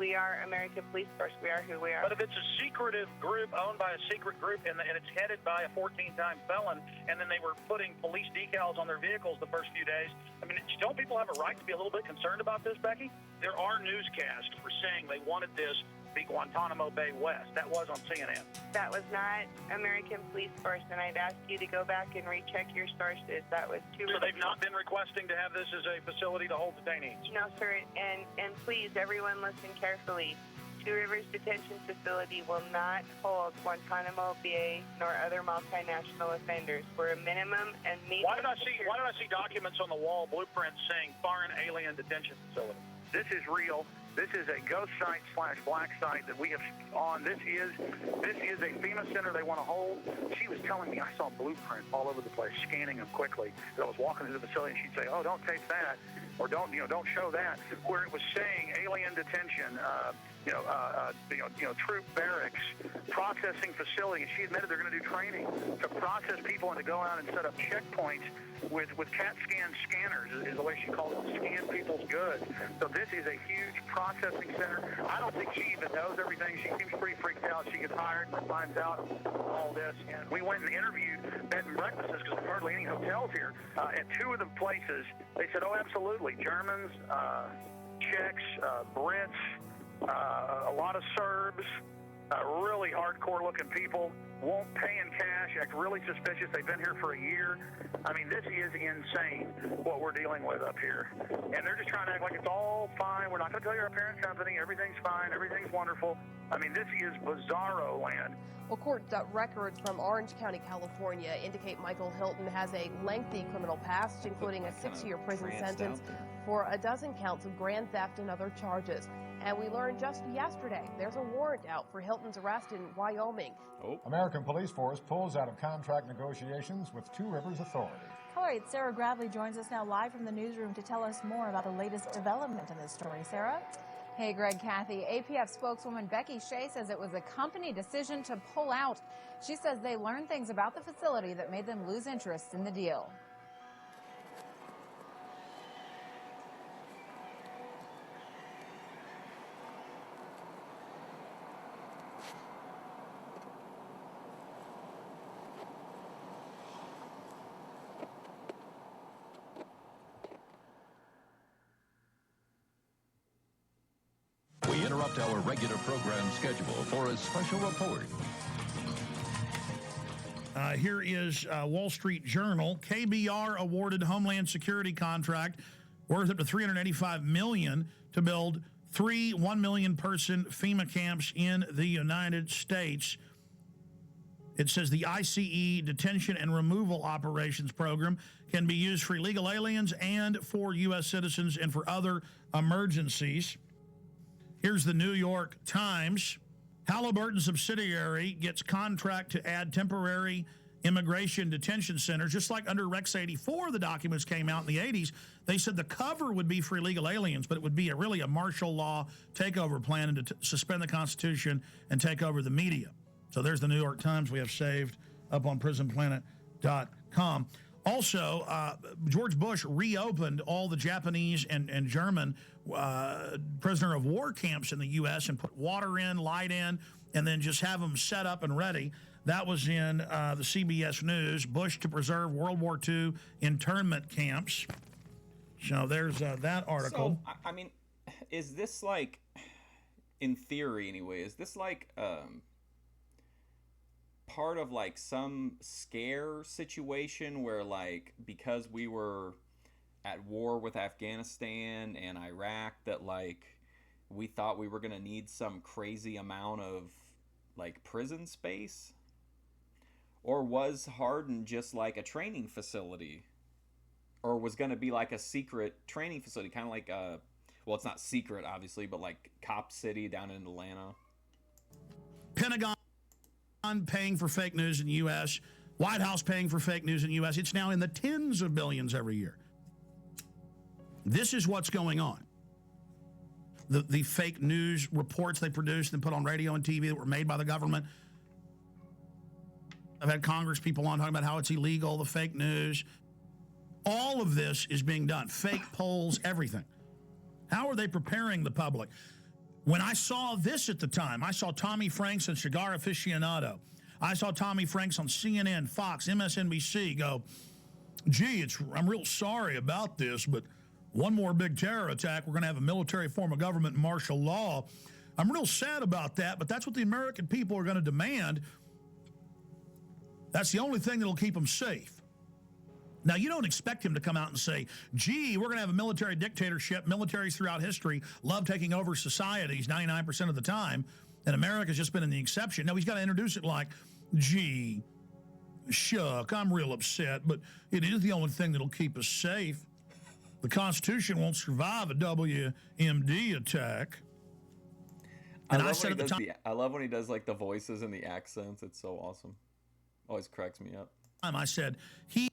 we are American Police Force. We are who we are. But if it's a secretive group owned by a secret group and it's headed by a 14-time felon, and then they were putting police decals on their vehicles the first few days, I mean, don't people have a right to be a little bit concerned about this, Becky? There are newscasts for saying they wanted this to be Guantanamo Bay West. That was on CNN. That was not American Police Force, and I'd ask you to go back and recheck your sources. That was too. So they've not been requesting to have this as a facility to hold detainees? No, sir. And please, everyone listen carefully. Two Rivers Detention Facility will not hold Guantanamo Bay nor other multinational offenders. We're a minimum and medium. Why did I see documents on the wall, blueprints saying foreign alien detention facility? This is real. This is a ghost site / black site that we have on. This is a FEMA center they want to hold. She was telling me, I saw blueprints all over the place, scanning them quickly. As I was walking through the facility, and she'd say, "Oh, don't tape that," or don't show that. Where it was saying alien detention, troop barracks, processing facility. And she admitted they're going to do training to process people and to go out and set up checkpoints with CAT scan scanners, is the way she called it, to scan people's goods. So this is a huge processing center. I don't think she even knows everything. She seems pretty freaked out. She gets hired and finds out all this. And we went and interviewed bed and breakfasts, because there's hardly any hotels here. At two of the places, they said, oh, absolutely. Germans, Czechs, Brits, a lot of Serbs, really hardcore-looking people, won't pay in cash, act really suspicious. They've been here for a year. I mean, this is insane, what we're dealing with up here. And they're just trying to act like it's all fine. We're not going to tell you our parent company. Everything's fine. Everything's wonderful. I mean, this is bizarro land. Well, court records from Orange County, California indicate Michael Hilton has a lengthy criminal past, including a 6-year prison sentence for a dozen counts of grand theft and other charges. And we learned just yesterday there's a warrant out for Hilton's arrest in Wyoming. American Police Force pulls out of contract negotiations with Two Rivers Authority. All right, Sarah Gravely joins us now live from the newsroom to tell us more about the latest development in this story. Sarah? Hey, Greg, Kathy. APF spokeswoman Becky Shea says it was a company decision to pull out. She says they learned things about the facility that made them lose interest in the deal. We interrupt our regular program schedule for a special report. Here is Wall Street Journal. KBR awarded Homeland Security contract worth up to $385 million to build 3 1 million person FEMA camps in the United States. It says the ICE detention and removal operations program can be used for illegal aliens and for U.S. citizens and for other emergencies. Here's the New York Times. Halliburton subsidiary gets contract to add temporary immigration detention centers. Just like under Rex 84, the documents came out in the 80s. They said the cover would be for illegal aliens, but it would be really a martial law takeover plan and to suspend the Constitution and take over the media. So there's the New York Times we have saved up on prisonplanet.com. Also, George Bush reopened all the Japanese and German prisoner of war camps in the U.S. and put water in, light in, and then just have them set up and ready. That was in the CBS News. Bush to preserve World War II internment camps. So there's that article. So, I mean, is this like, in theory anyway, is this like part of like some scare situation where like because we were at war with Afghanistan and Iraq that like we thought we were going to need some crazy amount of like prison space? Or was Hardin just like a training facility? Or was going to be like a secret training facility, kind of like well, it's not secret obviously, but like Cop City down in Atlanta? Pentagon paying for fake news in the U.S., White House paying for fake news in the U.S. It's now in the tens of billions every year. This is what's going on. The fake news reports they produced and put on radio and TV that were made by the government. I've had Congress people on talking about how it's illegal, the fake news. All of this is being done. Fake polls, everything. How are they preparing the public? When I saw this at the time, I saw Tommy Franks and Cigar Aficionado. I saw Tommy Franks on CNN, Fox, MSNBC go, gee, I'm real sorry about this, but one more big terror attack, we're going to have a military form of government and martial law. I'm real sad about that, but that's what the American people are going to demand. That's the only thing that'll keep them safe. Now, you don't expect him to come out and say, gee, we're going to have a military dictatorship. Militaries throughout history love taking over societies 99% of the time, and America's just been an exception. No, he's got to introduce it like, gee, shuck, I'm real upset, but it is the only thing that'll keep us safe. The Constitution won't survive a WMD attack. And I said at the time, I love when he does like the voices and the accents. It's so awesome. Always cracks me up. I said, he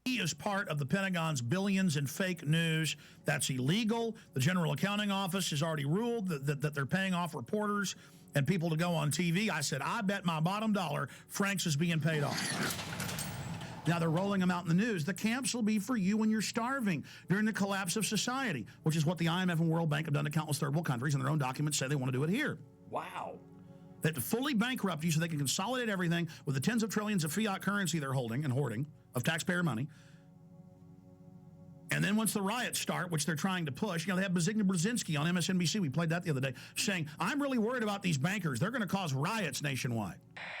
is part of the Pentagon's billions in fake news. That's illegal. The General Accounting Office has already ruled that they're paying off reporters and people to go on TV. I said, I bet my bottom dollar Franks is being paid off. Now they're rolling them out in the news. The camps will be for you when you're starving during the collapse of society, which is what the IMF and World Bank have done to countless third world countries, and their own documents say they want to do it here. Wow. They have to fully bankrupt you so they can consolidate everything with the tens of trillions of fiat currency they're holding and hoarding of taxpayer money. And then once the riots start, which they're trying to push, they have Zbigniew Brzezinski on MSNBC, we played that the other day, saying, I'm really worried about these bankers. They're going to cause riots nationwide.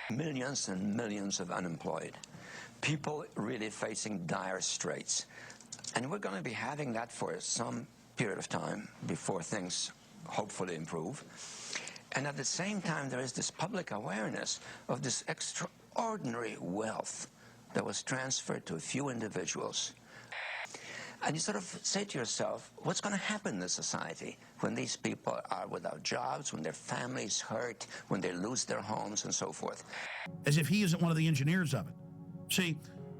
Millions and millions of unemployed. People really facing dire straits. And we're going to be having that for some period of time before things hopefully improve. And at the same time, there is this public awareness of this extraordinary wealth that was transferred to a few individuals. And you sort of say to yourself, what's going to happen in this society when these people are without jobs, when their families hurt, when they lose their homes and so forth? As if he isn't one of the engineers of it. See,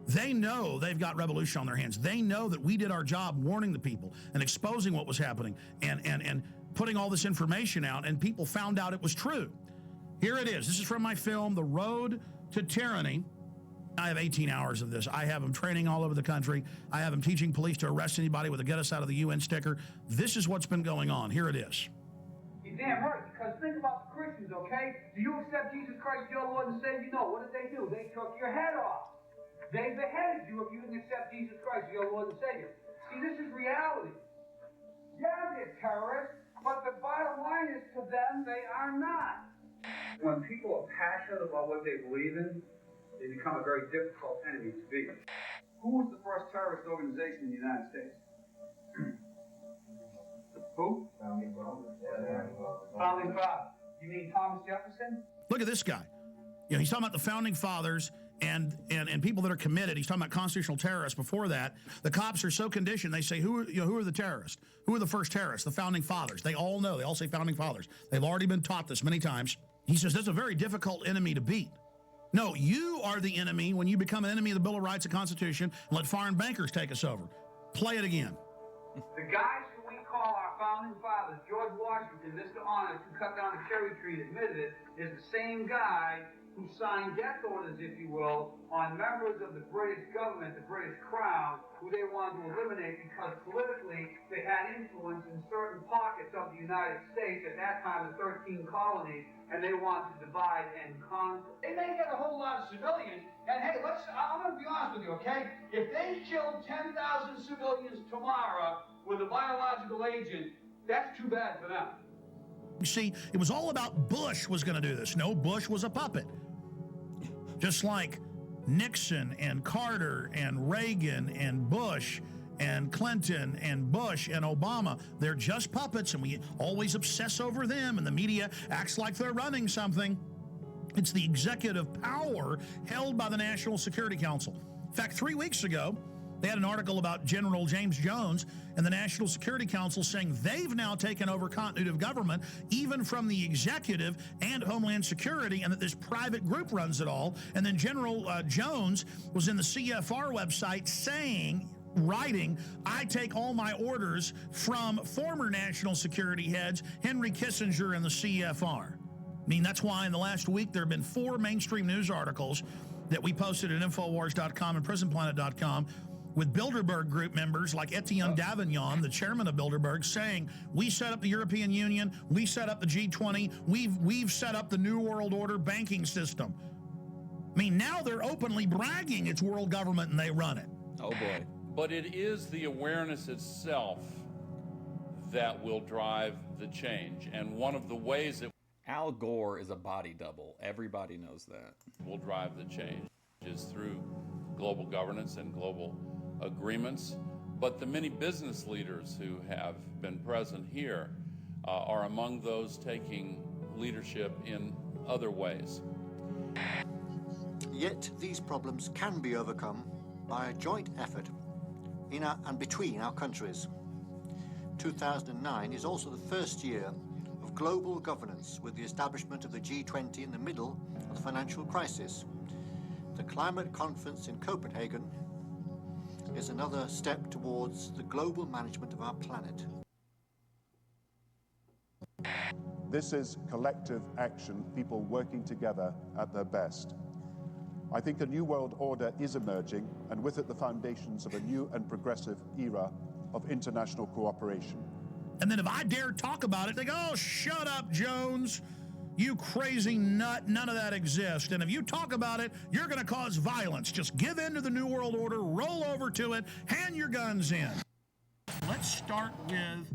they know they've got revolution on their hands. They know that we did our job warning the people and exposing what was happening and putting all this information out, and people found out it was true. Here it is. This is from my film, The Road to Tyranny. I have 18 hours of this. I have them training all over the country. I have them teaching police to arrest anybody with a get us out of the UN sticker. This is what's been going on. Here it is. You're damn right, because think about the Christians, okay? Do you accept Jesus Christ, your Lord and Savior? No. What did they do? They took your head off. They beheaded you if you didn't accept Jesus Christ, your Lord and Savior. See, this is reality. Yeah, they're terrorists, but the bottom line is to them, they are not. When people are passionate about what they believe in, they become a very difficult enemy to beat. Who was the first terrorist organization in the United States? Who? Founding Fathers. You mean Thomas Jefferson? Look at this guy. He's talking about the founding fathers and people that are committed. He's talking about constitutional terrorists. Before that, the cops are so conditioned. They say, who are the terrorists? Who are the first terrorists? The founding fathers. They all know. They all say founding fathers. They've already been taught this many times. He says that's a very difficult enemy to beat. No, you are the enemy when you become an enemy of the Bill of Rights and Constitution and let foreign bankers take us over. Play it again. The guys who we call our founding fathers, George Washington, Mr. Honest, who cut down the cherry tree and admitted it, is the same guy who signed death orders, if you will, on members of the British government, the British Crown, who they wanted to eliminate because politically they had influence in certain pockets of the United States, at that time the 13 colonies, and they wanted to divide and conquer. They may get a whole lot of civilians, and hey, I'm going to be honest with you, okay? If they killed 10,000 civilians tomorrow with a biological agent, that's too bad for them. See, it was all about Bush was going to do this. No, Bush was a puppet. Just like Nixon and Carter and Reagan and Bush and Clinton and Bush and Obama, they're just puppets, and we always obsess over them, and the media acts like they're running something. It's the executive power held by the National Security Council. In fact, 3 weeks ago, they had an article about General James Jones and the National Security Council saying they've now taken over continuity of government, even from the executive and Homeland Security, and that this private group runs it all. And then General Jones was in the CFR website writing, I take all my orders from former national security heads, Henry Kissinger and the CFR. I mean, that's why in the last week there have been 4 mainstream news articles that we posted at Infowars.com and PrisonPlanet.com with Bilderberg group members like Etienne Davignon, the chairman of Bilderberg, saying, we set up the European Union, we set up the G20, we've set up the New World Order banking system. I mean, now they're openly bragging it's world government and they run it. Oh, boy. But it is the awareness itself that will drive the change. And one of the ways that Al Gore is a body double. Everybody knows that. Will drive the change is through global governance and global agreements. But the many business leaders who have been present here are among those taking leadership in other ways. Yet these problems can be overcome by a joint effort in and between our countries. 2009 is also the first year of global governance, with the establishment of the G20 in the middle of the financial crisis. The climate conference in Copenhagen is another step towards the global management of our planet. This is collective action, people working together at their best. I think a new world order is emerging, and with it the foundations of a new and progressive era of international cooperation. And then if I dare talk about it, they go, oh, shut up, Jones. You crazy nut, none of that exists. And if you talk about it, you're going to cause violence. Just give in to the New World Order, roll over to it, hand your guns in. Let's start with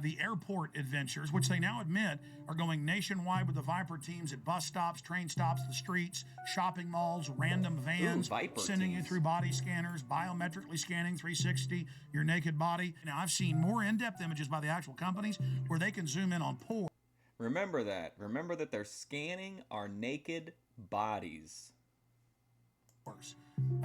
the airport adventures, which they now admit are going nationwide with the Viper teams at bus stops, train stops, the streets, shopping malls, random vans, sending you through body scanners, biometrically scanning 360 your naked body. Now, I've seen more in-depth images by the actual companies where they can zoom in on pores. Remember that. Remember that they're scanning our naked bodies.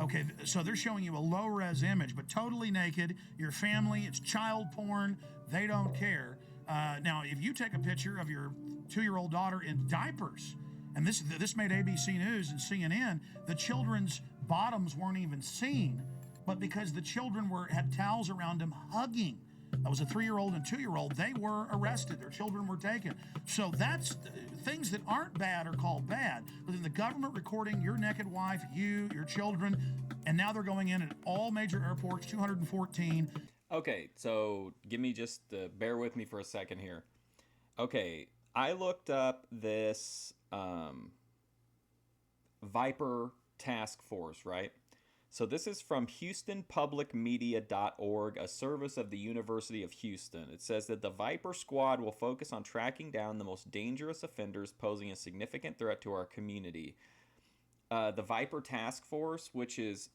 Okay, so they're showing you a low-res image, but totally naked. Your family, it's child porn. They don't care. Now, if you take a picture of your 2-year-old daughter in diapers, and this made ABC News and CNN, the children's bottoms weren't even seen, but because the children had towels around them hugging. That was a 3-year-old and 2-year-old. They were arrested. Their children were taken. So that's things that aren't bad are called bad. But then the government recording your naked wife, you, your children, and now they're going in at all major airports, 214. Okay, so bear with me for a second here. Okay, I looked up this Viper task force, right? So this is from HoustonPublicMedia.org, a service of the University of Houston. It says that the Viper Squad will focus on tracking down the most dangerous offenders posing a significant threat to our community. The Viper Task Force, which is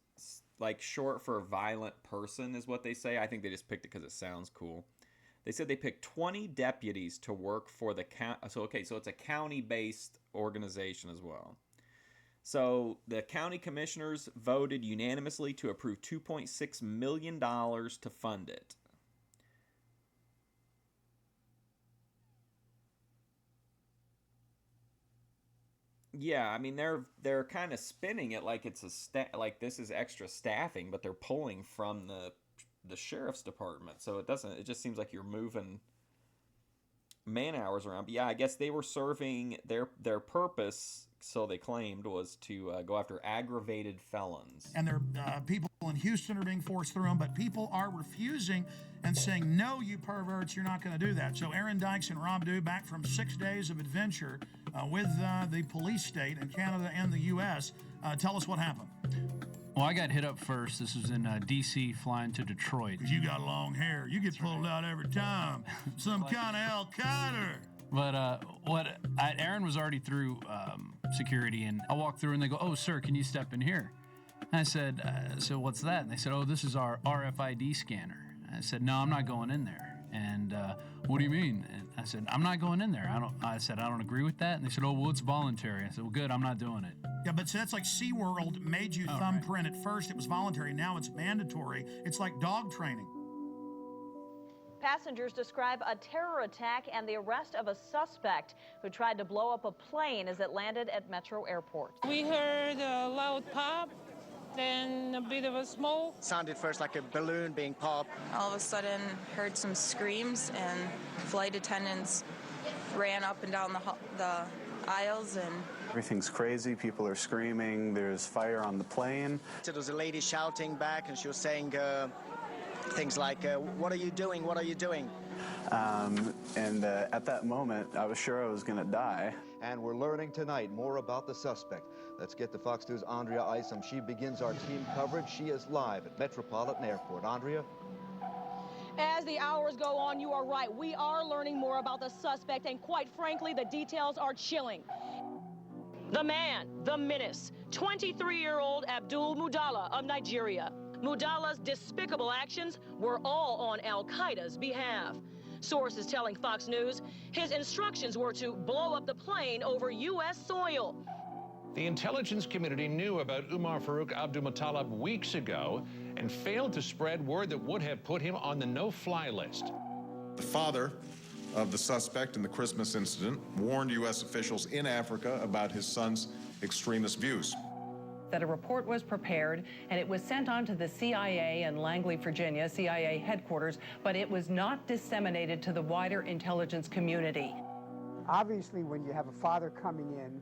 like short for violent person, is what they say. I think they just picked it because it sounds cool. They said they picked 20 deputies to work for the county. So it's a county-based organization as well. So the county commissioners voted unanimously to approve $2.6 million to fund it. Yeah, I mean they're kind of spinning it like it's like this is extra staffing, but they're pulling from the sheriff's department. So it just seems like you're moving man hours around. But yeah, I guess they were serving their purpose, so they claimed, was to go after aggravated felons. And people in Houston are being forced through them, but people are refusing and saying, no, you perverts, you're not going to do that. So Aaron Dykes and Rob Dew, back from 6 days of adventure with the police state in Canada and the U.S. Tell us what happened. Well, I got hit up first. This was in D.C. flying to Detroit. Because you got long hair. You get pulled out every time. Some kind of Al-Qaeda. But Aaron was already through security, and I walked through, and they go, "Oh, sir, can you step in here?" And I said, "So what's that?" And they said, "Oh, this is our RFID scanner." And I said, "No, I'm not going in there." And what do you mean? And I said, "I'm not going in there. I don't agree with that." And they said, "Oh, well, it's voluntary." I said, "Well, good, I'm not doing it." Yeah, but that's like SeaWorld made you thumbprint at first. It was voluntary. Now it's mandatory. It's like dog training. Passengers describe a terror attack and the arrest of a suspect who tried to blow up a plane as it landed at Metro Airport. We heard a loud pop, then a bit of a smoke. Sounded first like a balloon being popped. All of a sudden, heard some screams, and flight attendants ran up and down the aisles, and everything's crazy. People are screaming. There's fire on the plane. There was a lady shouting back, and she was saying things like, "What are you doing? What are you doing?" And at that moment, I was sure I was going to die. And we're learning tonight more about the suspect. Let's get to Fox News' Andrea Isom. She begins our team coverage. She is live at Metropolitan Airport. Andrea? As the hours go on, you are right. We are learning more about the suspect, and quite frankly, the details are chilling. The man, the menace, 23-year-old Abdul Mudala of Nigeria. Mudala's despicable actions were all on Al-Qaeda's behalf. Sources telling Fox News his instructions were to blow up the plane over U.S. soil. The intelligence community knew about Umar Farouk Abdulmutallab weeks ago and failed to spread word that would have put him on the no-fly list. The father of the suspect in the Christmas incident warned U.S. officials in Africa about his son's extremist views. That a report was prepared and it was sent on to the CIA in Langley, Virginia, CIA headquarters, but it was not disseminated to the wider intelligence community. Obviously, when you have a father coming in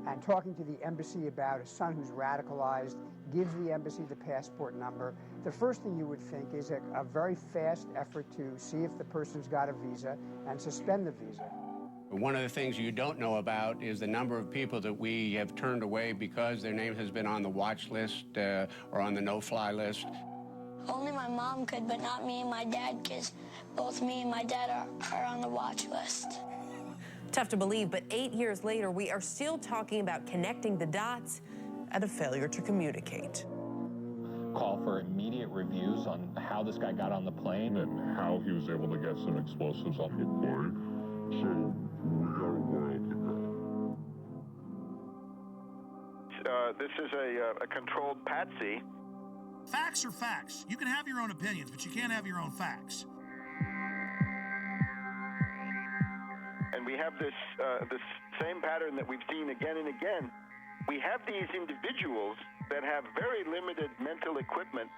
and talking to the embassy about a son who's radicalized, gives the embassy the passport number, the first thing you would think is a very fast effort to see if the person's got a visa and suspend the visa. One of the things you don't know about is the number of people that we have turned away because their name has been on the watch list or on the no-fly list. Only my mom could, but not me and my dad, because both me and my dad are on the watch list. Tough to believe, but 8 years later, we are still talking about connecting the dots and a failure to communicate. Call for immediate reviews on how this guy got on the plane and how he was able to get some explosives on the plane. So we got a while to go. This is a controlled patsy. Facts are facts. You can have your own opinions, but you can't have your own facts. And we have this same pattern that we've seen again and again. We have these individuals that have very limited mental equipment,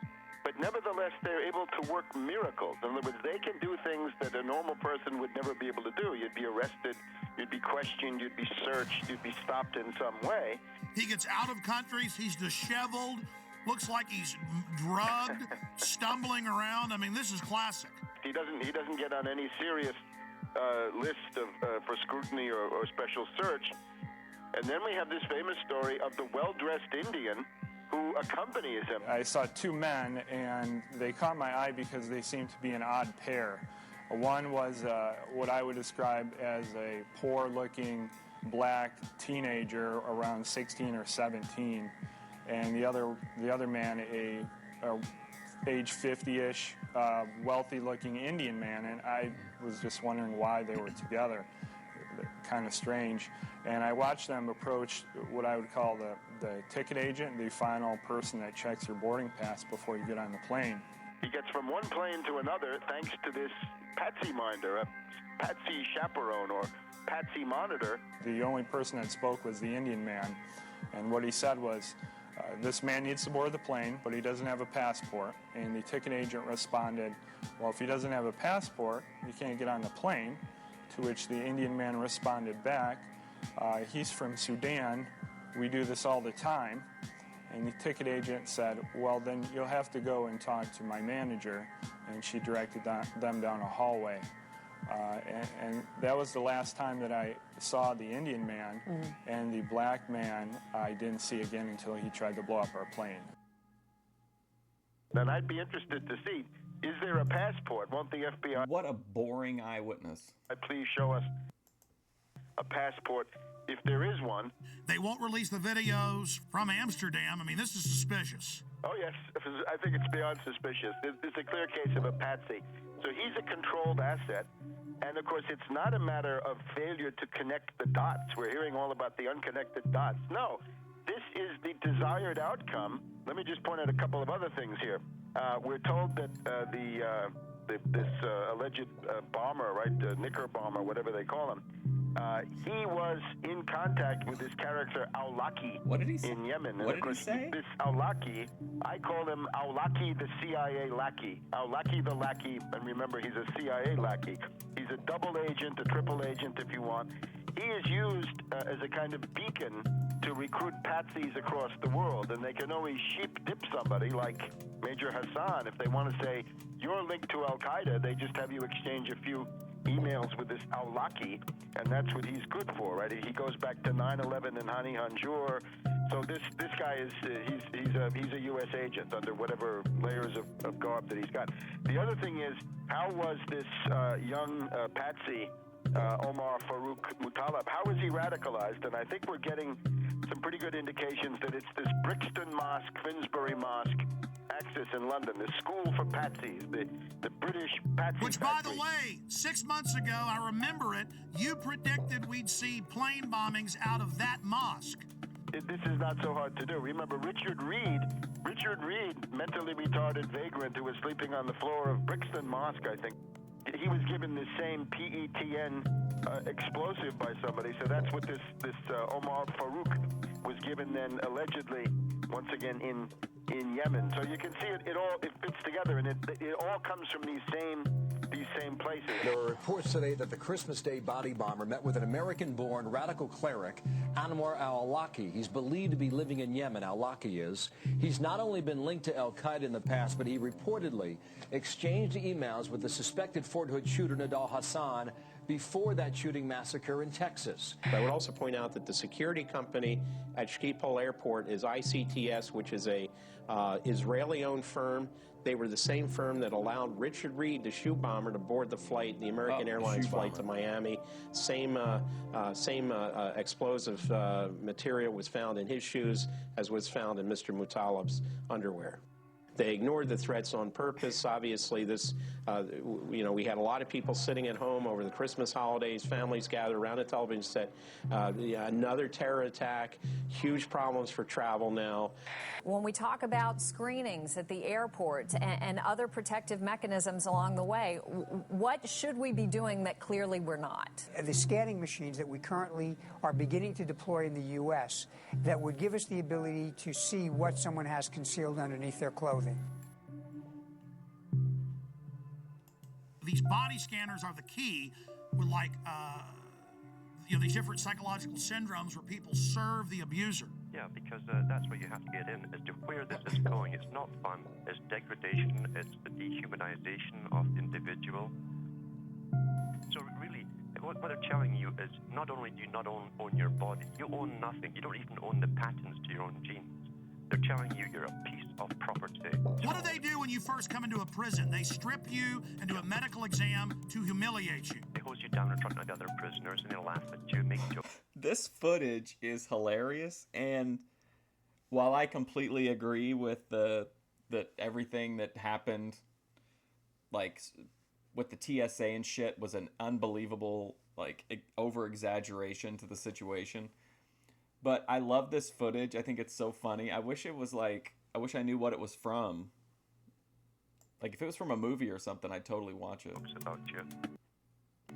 but nevertheless they're able to work miracles. In other words, they can do things that a normal person would never be able to do. You'd be arrested, you'd be questioned, you'd be searched, you'd be stopped in some way. He gets out of countries, he's disheveled, looks like he's drugged, stumbling around. I mean, this is classic. He doesn't get on any serious list for scrutiny or special search. And then we have this famous story of the well-dressed Indian who accompanies him. I saw two men, and they caught my eye because they seemed to be an odd pair. One was what I would describe as a poor-looking black teenager around 16 or 17, and the other man, a age 50-ish, wealthy-looking Indian man, and I was just wondering why they were together. Kind of strange. And I watched them approach what I would call the ticket agent, the final person that checks your boarding pass before you get on the plane. He gets from one plane to another thanks to this patsy minder, a patsy chaperone or patsy monitor. The only person that spoke was the Indian man, and what he said was, this man needs to board the plane, but he doesn't have a passport. And the ticket agent responded, well, if he doesn't have a passport, you can't get on the plane. To which the Indian man responded back, he's from Sudan, we do this all the time. And the ticket agent said, well, then you'll have to go and talk to my manager. And she directed them down a hallway. And that was the last time that I saw the Indian man, and the black man I didn't see again until he tried to blow up our plane. Then I'd be interested to see, is there a passport? Won't the FBI... What a boring eyewitness. Please show us a passport if there is one. They won't release the videos from Amsterdam. I mean, this is suspicious. Oh, yes. I think it's beyond suspicious. It's a clear case of a patsy. So he's a controlled asset. And, of course, it's not a matter of failure to connect the dots. We're hearing all about the unconnected dots. No, this is the desired outcome. Let me just point out a couple of other things here. We're told that this alleged bomber, right, Knicker bomber, whatever they call him, he was in contact with this character Awlaki in Yemen. What did he say? This Awlaki, I call him Awlaki the CIA lackey. Awlaki the lackey, and remember, he's a CIA lackey. He's a double agent, a triple agent, if you want. He is used as a kind of beacon to recruit patsies across the world, and they can always sheep dip somebody like Major Hassan. If they want to say, you're linked to Al-Qaeda, they just have you exchange a few emails with this Awlaki, and that's what he's good for, right? He goes back to 9/11 and Hani Hanjour. So this guy is he's a U.S. agent under whatever layers of garb that he's got. The other thing is, how was this young patsy, Omar Farouk Muttalib, how is he radicalized? And I think we're getting some pretty good indications that it's this Brixton Mosque, Finsbury Mosque, Axis in London, the school for patsies, the British patsy Which, by factory. the way, 6 months ago, I remember it, you predicted we'd see plane bombings out of that mosque. This is not so hard to do. Remember Richard Reed, mentally retarded vagrant who was sleeping on the floor of Brixton Mosque, I think. He was given the same PETN explosive by somebody, so that's what this Omar Farouk was given then, allegedly, once again in Yemen. So you can see it fits together, and it all comes from these same places. There are reports today that the Christmas Day body bomber met with an American-born radical cleric, Anwar al-Awlaki. He's believed to be living in Yemen, al-Awlaki is. He's not only been linked to al-Qaeda in the past, but he reportedly exchanged emails with the suspected Fort Hood shooter, Nidal Hassan, before that shooting massacre in Texas. I would also point out that the security company at Schiphol Airport is ICTS, which is a Israeli-owned firm. They were the same firm that allowed Richard Reed, the shoe bomber, to board the flight, the American Airlines flight to Miami. Same explosive material was found in his shoes as was found in Mr. Muttalib's underwear. They ignored the threats on purpose. Obviously, we had a lot of people sitting at home over the Christmas holidays, families gathered around a television set. Another terror attack, huge problems for travel now. When we talk about screenings at the airport and other protective mechanisms along the way, what should we be doing that clearly we're not? The scanning machines that we currently are beginning to deploy in the U.S. that would give us the ability to see what someone has concealed underneath their clothing. These body scanners are the key with, like, these different psychological syndromes where people serve the abuser. Yeah, because that's where you have to get in, as to where this is going. It's not fun. It's degradation. It's the dehumanization of the individual. So really, what they're telling you is not only do you not own your body, you own nothing. You don't even own the patents to your own genes. They're telling you you're a piece of property. What do they do when you first come into a prison? They strip you and do a medical exam to humiliate you. They hose you down in front of the other prisoners and they laugh at you, make jokes. This footage is hilarious, and while I completely agree with that everything that happened, like with the TSA and shit, was an unbelievable, like, over-exaggeration to the situation. But I love this footage. I think it's so funny. I wish I knew what it was from. Like, if it was from a movie or something, I'd totally watch it. About you.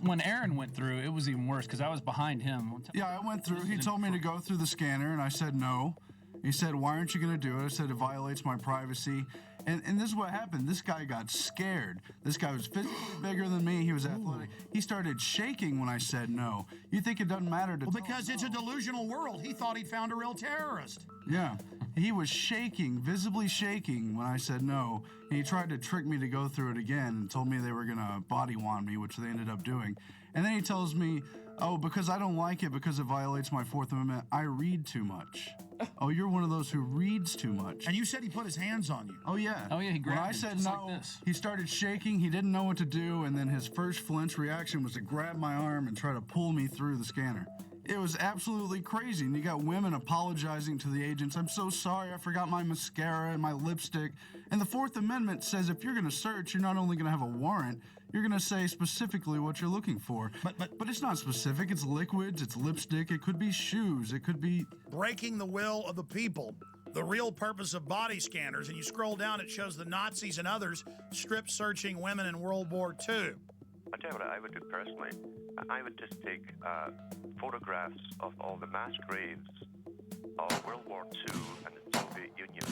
When Aaron went through, it was even worse because I was behind him. Yeah, I went through. He told me to go through the scanner, and I said no. He said, why aren't you going to do it? I said, it violates my privacy. And this is what happened. This guy got scared. This guy was physically bigger than me. He was athletic. He started shaking when I said no. You think it doesn't matter to because it's a delusional world. He thought he'd found a real terrorist. Yeah. He was shaking, visibly shaking when I said no. And he tried to trick me to go through it again and told me they were going to body wand me, which they ended up doing. And then he tells me, Oh, because I don't like it because it violates my Fourth Amendment. I read too much. Oh, you're one of those who reads too much. And you said he put his hands on you. Oh, yeah. Oh, yeah, he grabbed When I him, said just no, like this. he started shaking. He didn't know what to do, and then his first flinch reaction was to grab my arm and try to pull me through the scanner. It was absolutely crazy, and you got women apologizing to the agents. I'm so sorry, I forgot my mascara and my lipstick. And the Fourth Amendment says if you're going to search, you're not only going to have a warrant, you're going to say specifically what you're looking for. But it's not specific. It's liquids, it's lipstick, it could be shoes, it could be... Breaking the will of the people. The real purpose of body scanners, and you scroll down, it shows the Nazis and others strip searching women in World War II. I tell you what I would do personally. I would just take photographs of all the mass graves of World War II and the Soviet Union,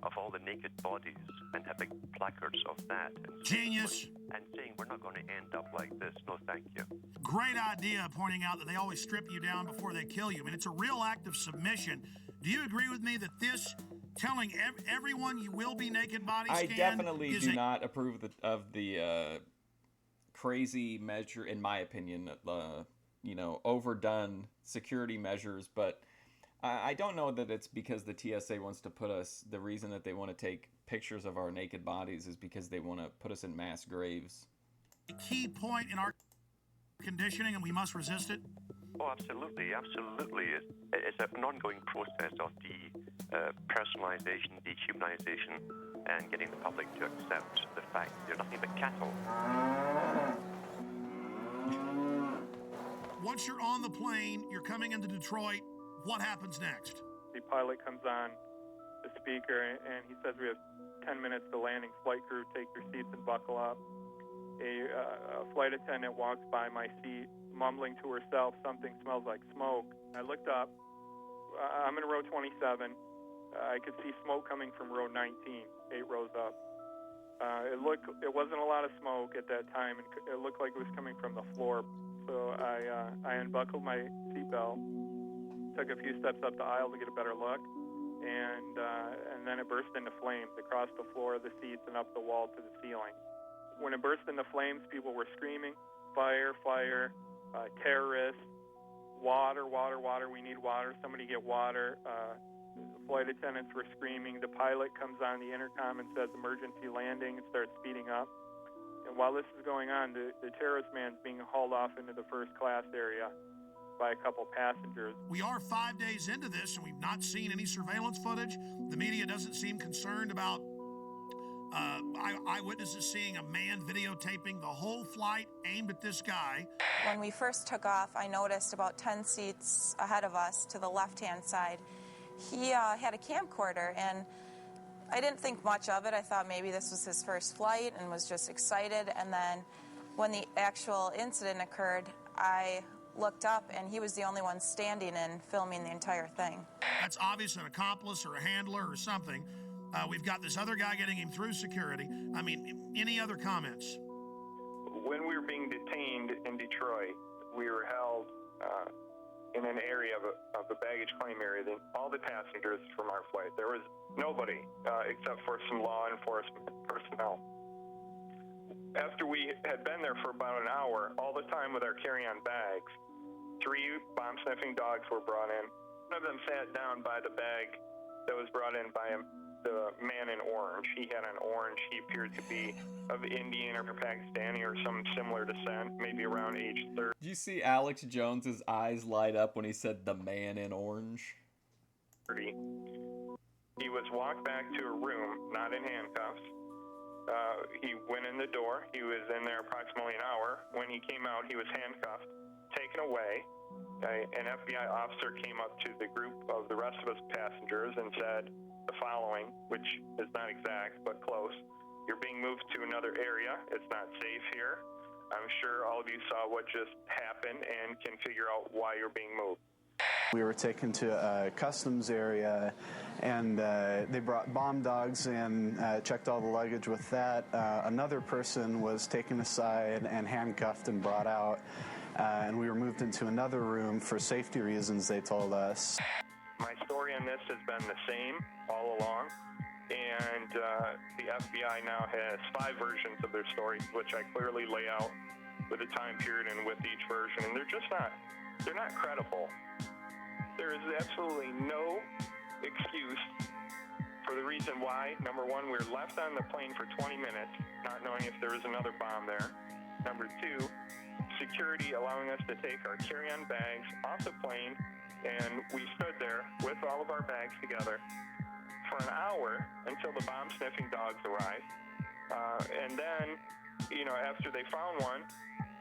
of all the naked bodies, and have big placards of that. Genius. And saying, we're not going to end up like this. No, thank you. Great idea, pointing out that they always strip you down before they kill you. I mean, it's a real act of submission. Do you agree with me that this, telling everyone you will be naked body I scanned, definitely do not approve of the crazy measure, in my opinion, overdone security measures, but I don't know that it's because the TSA wants to put us, the reason that they want to take pictures of our naked bodies is because they want to put us in mass graves. A key point in our conditioning, and we must resist it? Oh, absolutely, absolutely. It's an ongoing process of personalization, dehumanization, and getting the public to accept the fact they're nothing but cattle. Once you're on the plane, you're coming into Detroit, what happens next? The pilot comes on the speaker and he says we have 10 minutes to landing. Flight crew, take your seats and buckle up. A flight attendant walks by my seat, mumbling to herself, something smells like smoke. I looked up. I'm in row 27. I could see smoke coming from row 19, 8 rows up. It wasn't a lot of smoke at that time, and it looked like it was coming from the floor. So I unbuckled my seatbelt, took a few steps up the aisle to get a better look, and then it burst into flames across the floor, the seats, and up the wall to the ceiling. When it burst into flames, people were screaming, fire, fire, terrorists, water, water, water, we need water, somebody get water. Flight attendants were screaming. The pilot comes on the intercom and says emergency landing and starts speeding up. And while this is going on, the terrorist man's being hauled off into the first class area by a couple passengers. We are 5 days into this, and we've not seen any surveillance footage. The media doesn't seem concerned about eyewitnesses seeing a man videotaping the whole flight aimed at this guy. When we first took off, I noticed about 10 seats ahead of us to the left-hand side, he had a camcorder, and I didn't think much of it. I thought maybe this was his first flight and was just excited. And then when the actual incident occurred, I looked up, and he was the only one standing and filming the entire thing. That's obvious, an accomplice or a handler or something. We've got this other guy getting him through security. I mean, any other comments? When we were being detained in Detroit, we were held in an area of the baggage claim area. All the passengers from our flight, there was nobody except for some law enforcement personnel. After we had been there for about an hour, all the time with our carry-on bags, 3 bomb-sniffing dogs were brought in. One of them sat down by the bag that was brought in by the man in orange. He had an orange. He appeared to be of Indian or Pakistani or some similar descent, maybe around age 30. Did you see Alex Jones's eyes light up when he said the man in orange? He was walked back to a room, not in handcuffs. He went in the door. He was in there approximately an hour. When he came out, he was handcuffed, taken away. An FBI officer came up to the group of the rest of us passengers and said the following, which is not exact, but close. You're being moved to another area. It's not safe here. I'm sure all of you saw what just happened and can figure out why you're being moved. We were taken to a customs area, and they brought bomb dogs in, checked all the luggage with that. Another person was taken aside and handcuffed and brought out, and we were moved into another room for safety reasons, they told us. My story on this has been the same all along, and the FBI now has 5 versions of their story, which I clearly lay out with the time period and with each version, and they're not credible. There is absolutely no excuse for the reason why. Number one, we're left on the plane for 20 minutes, not knowing if there was another bomb there. Number two, security allowing us to take our carry-on bags off the plane, and we stood there with all of our bags together for an hour until the bomb-sniffing dogs arrived. And then, after they found one,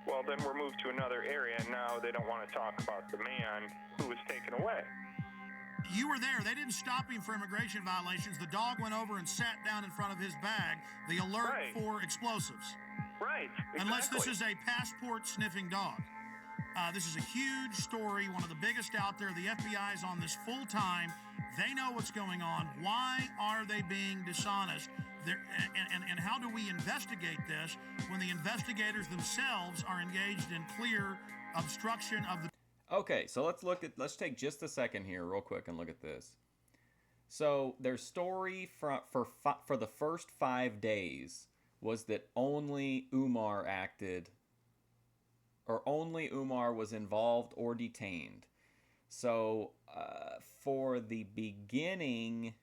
well, then we're moved to another area, and now they don't want to talk about the man who was taken away. You were there. They didn't stop him for immigration violations. The dog went over and sat down in front of his bag, the alert for explosives. Right. Exactly. Unless this is a passport-sniffing dog. This is a huge story, one of the biggest out there. The FBI is on this full time. They know what's going on. Why are they being dishonest? And how do we investigate this when the investigators themselves are engaged in clear obstruction of the... Okay, so let's take just a second here real quick and look at this. So their story for the first 5 days was that only Umar acted, or only Umar was involved or detained. So for the beginning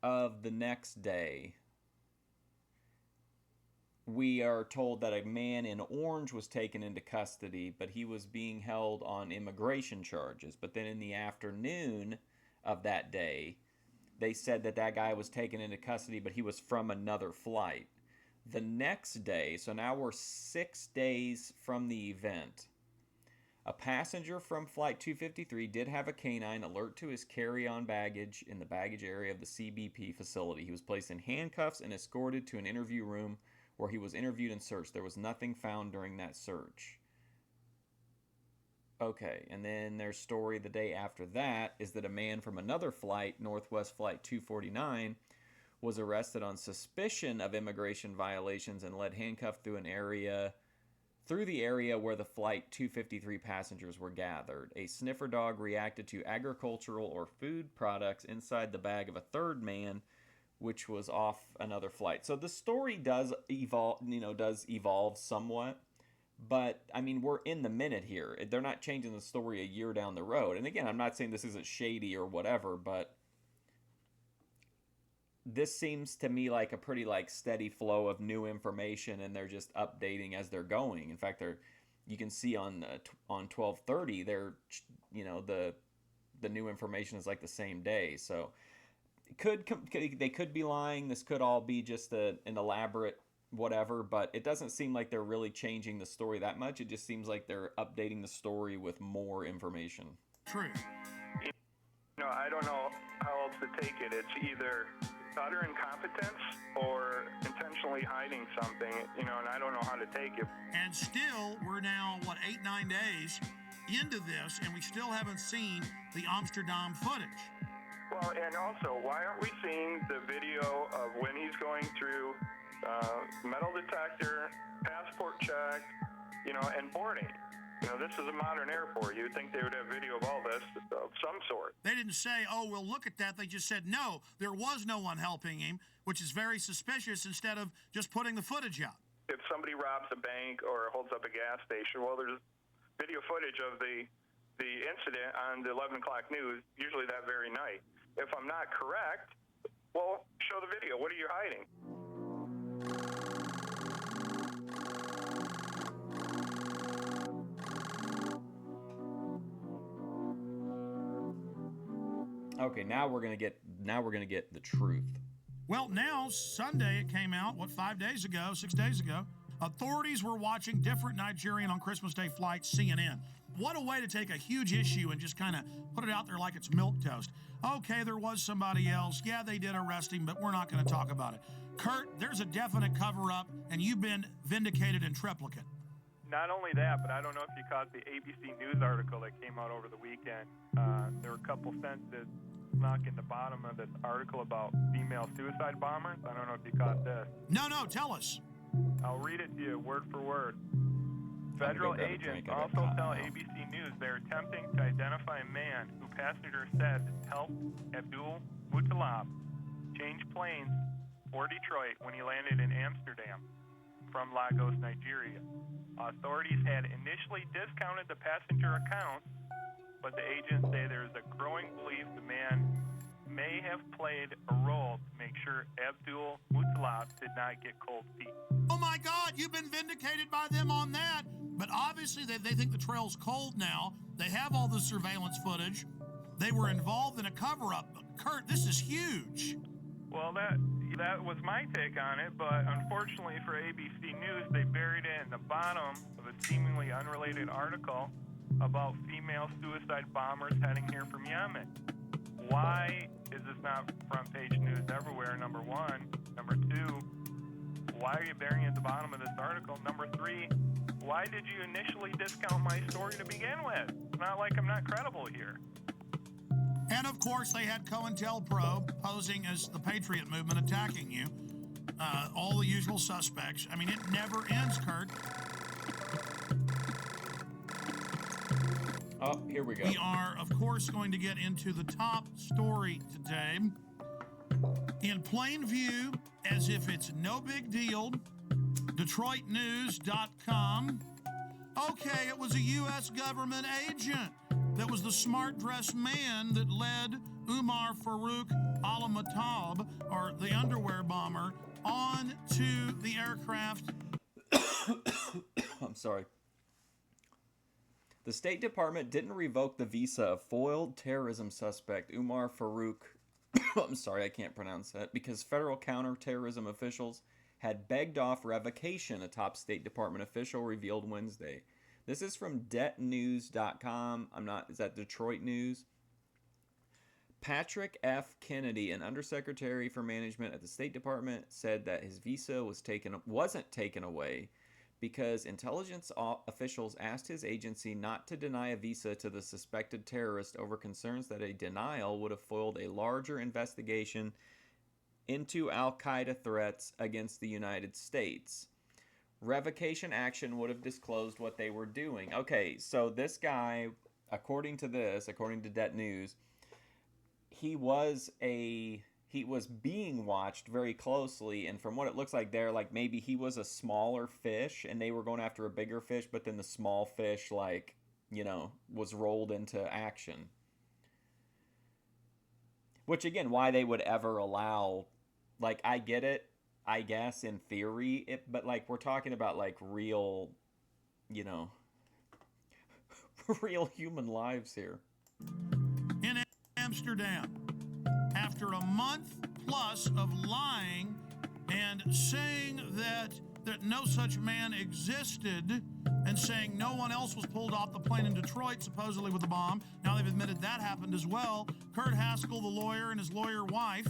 of the next day, we are told that a man in orange was taken into custody, but he was being held on immigration charges. But then in the afternoon of that day, they said that that guy was taken into custody, but he was from another flight. The next day, so now we're 6 days from the event, a passenger from Flight 253 did have a canine alert to his carry-on baggage in the baggage area of the CBP facility. He was placed in handcuffs and escorted to an interview room where he was interviewed and searched. There was nothing found during that search. Okay, and then their story the day after that is that a man from another flight, Northwest Flight 249, was arrested on suspicion of immigration violations and led handcuffed through the area where the Flight 253 passengers were gathered. A sniffer dog reacted to agricultural or food products inside the bag of a third man, which was off another flight. So the story does evolve somewhat, but I mean, we're in the minute here. They're not changing the story a year down the road. And again, I'm not saying this isn't shady or whatever, but this seems to me like a pretty steady flow of new information, and they're just updating as they're going. In fact, you can see on 1230, the new information is like the same day. So they could be lying. This could all be just an elaborate whatever, but it doesn't seem like they're really changing the story that much. It just seems like they're updating the story with more information. True. I don't know how else to take it. It's either utter incompetence or intentionally hiding something, and I don't know how to take it. And still, we're now, 8-9 days into this, and we still haven't seen the Amsterdam footage. Well, and also, why aren't we seeing the video of when he's going through metal detector, passport check, and boarding? This is a modern airport. You'd think they would have video of all this of some sort. They didn't say, oh, we'll look at that. They just said, no, there was no one helping him, which is very suspicious, instead of just putting the footage out. If somebody robs a bank or holds up a gas station, well, there's video footage of the incident on the 11 o'clock news, usually that very night. If I'm not correct, well, show the video. What are you hiding? Okay, now we're gonna get the truth. Well, now Sunday it came out. 6 days ago? Authorities were watching different Nigerian on Christmas Day flights, CNN. What a way to take a huge issue and just kind of put it out there like it's milquetoast. Okay, there was somebody else. Yeah, they did arrest him, but we're not going to talk about it. Kurt, there's a definite cover-up, and you've been vindicated in triplicate. Not only that, but I don't know if you caught the ABC News article that came out over the weekend. There were a couple sentences snuck in the bottom of this article about female suicide bombers. I don't know if you caught this. No, tell us. I'll read it to you word for word. Federal agents also tell ABC News they're attempting to identify a man who passengers said helped Abdul Muttalab change planes for Detroit when he landed in Amsterdam from Lagos, Nigeria. Authorities had initially discounted the passenger accounts, but the agents say there is a growing belief the man may have played a role to make sure Abdul Muttalib did not get cold feet. Oh my God, you've been vindicated by them on that. But obviously they think the trail's cold now. They have all the surveillance footage. They were involved in a cover-up. Kurt, this is huge. Well, that was my take on it, but unfortunately for ABC News, they buried it in the bottom of a seemingly unrelated article about female suicide bombers heading here from Yemen. Why is this not front page news everywhere, number one? Number two, why are you burying it at the bottom of this article? Number three, why did you initially discount my story to begin with? It's not like I'm not credible here. And of course, they had COINTELPRO posing as the Patriot movement attacking you. All the usual suspects. I mean, it never ends, Kurt. Oh, here we go. We are, of course, going to get into the top story today. In plain view, as if it's no big deal, DetroitNews.com. Okay, it was a U.S. government agent that was the smart-dressed man that led Umar Farouk al-Matab, or the underwear bomber, on to the aircraft. I'm sorry. The State Department didn't revoke the visa of foiled terrorism suspect Umar Farouk. I'm sorry, I can't pronounce that, because federal counterterrorism officials had begged off revocation, a top State Department official revealed Wednesday. This is from DetNews.com. Is that Detroit News? Patrick F. Kennedy, an undersecretary for management at the State Department, said that his visa wasn't taken away because intelligence officials asked his agency not to deny a visa to the suspected terrorist over concerns that a denial would have foiled a larger investigation into al-Qaeda threats against the United States. Revocation action would have disclosed what they were doing. Okay, so this guy, according to Det News, he was being watched very closely, and from what it looks like there, like maybe he was a smaller fish and they were going after a bigger fish, but then the small fish, like, you know, was rolled into action. Which, again, why they would ever allow, like, I get it, I guess, in theory, but, like, we're talking about, like, real, you know, real human lives here. In Amsterdam, after a month plus of lying and saying that no such man existed and saying no one else was pulled off the plane in Detroit, supposedly with the bomb. Now they've admitted that happened as well. Kurt Haskell, the lawyer, and his lawyer wife,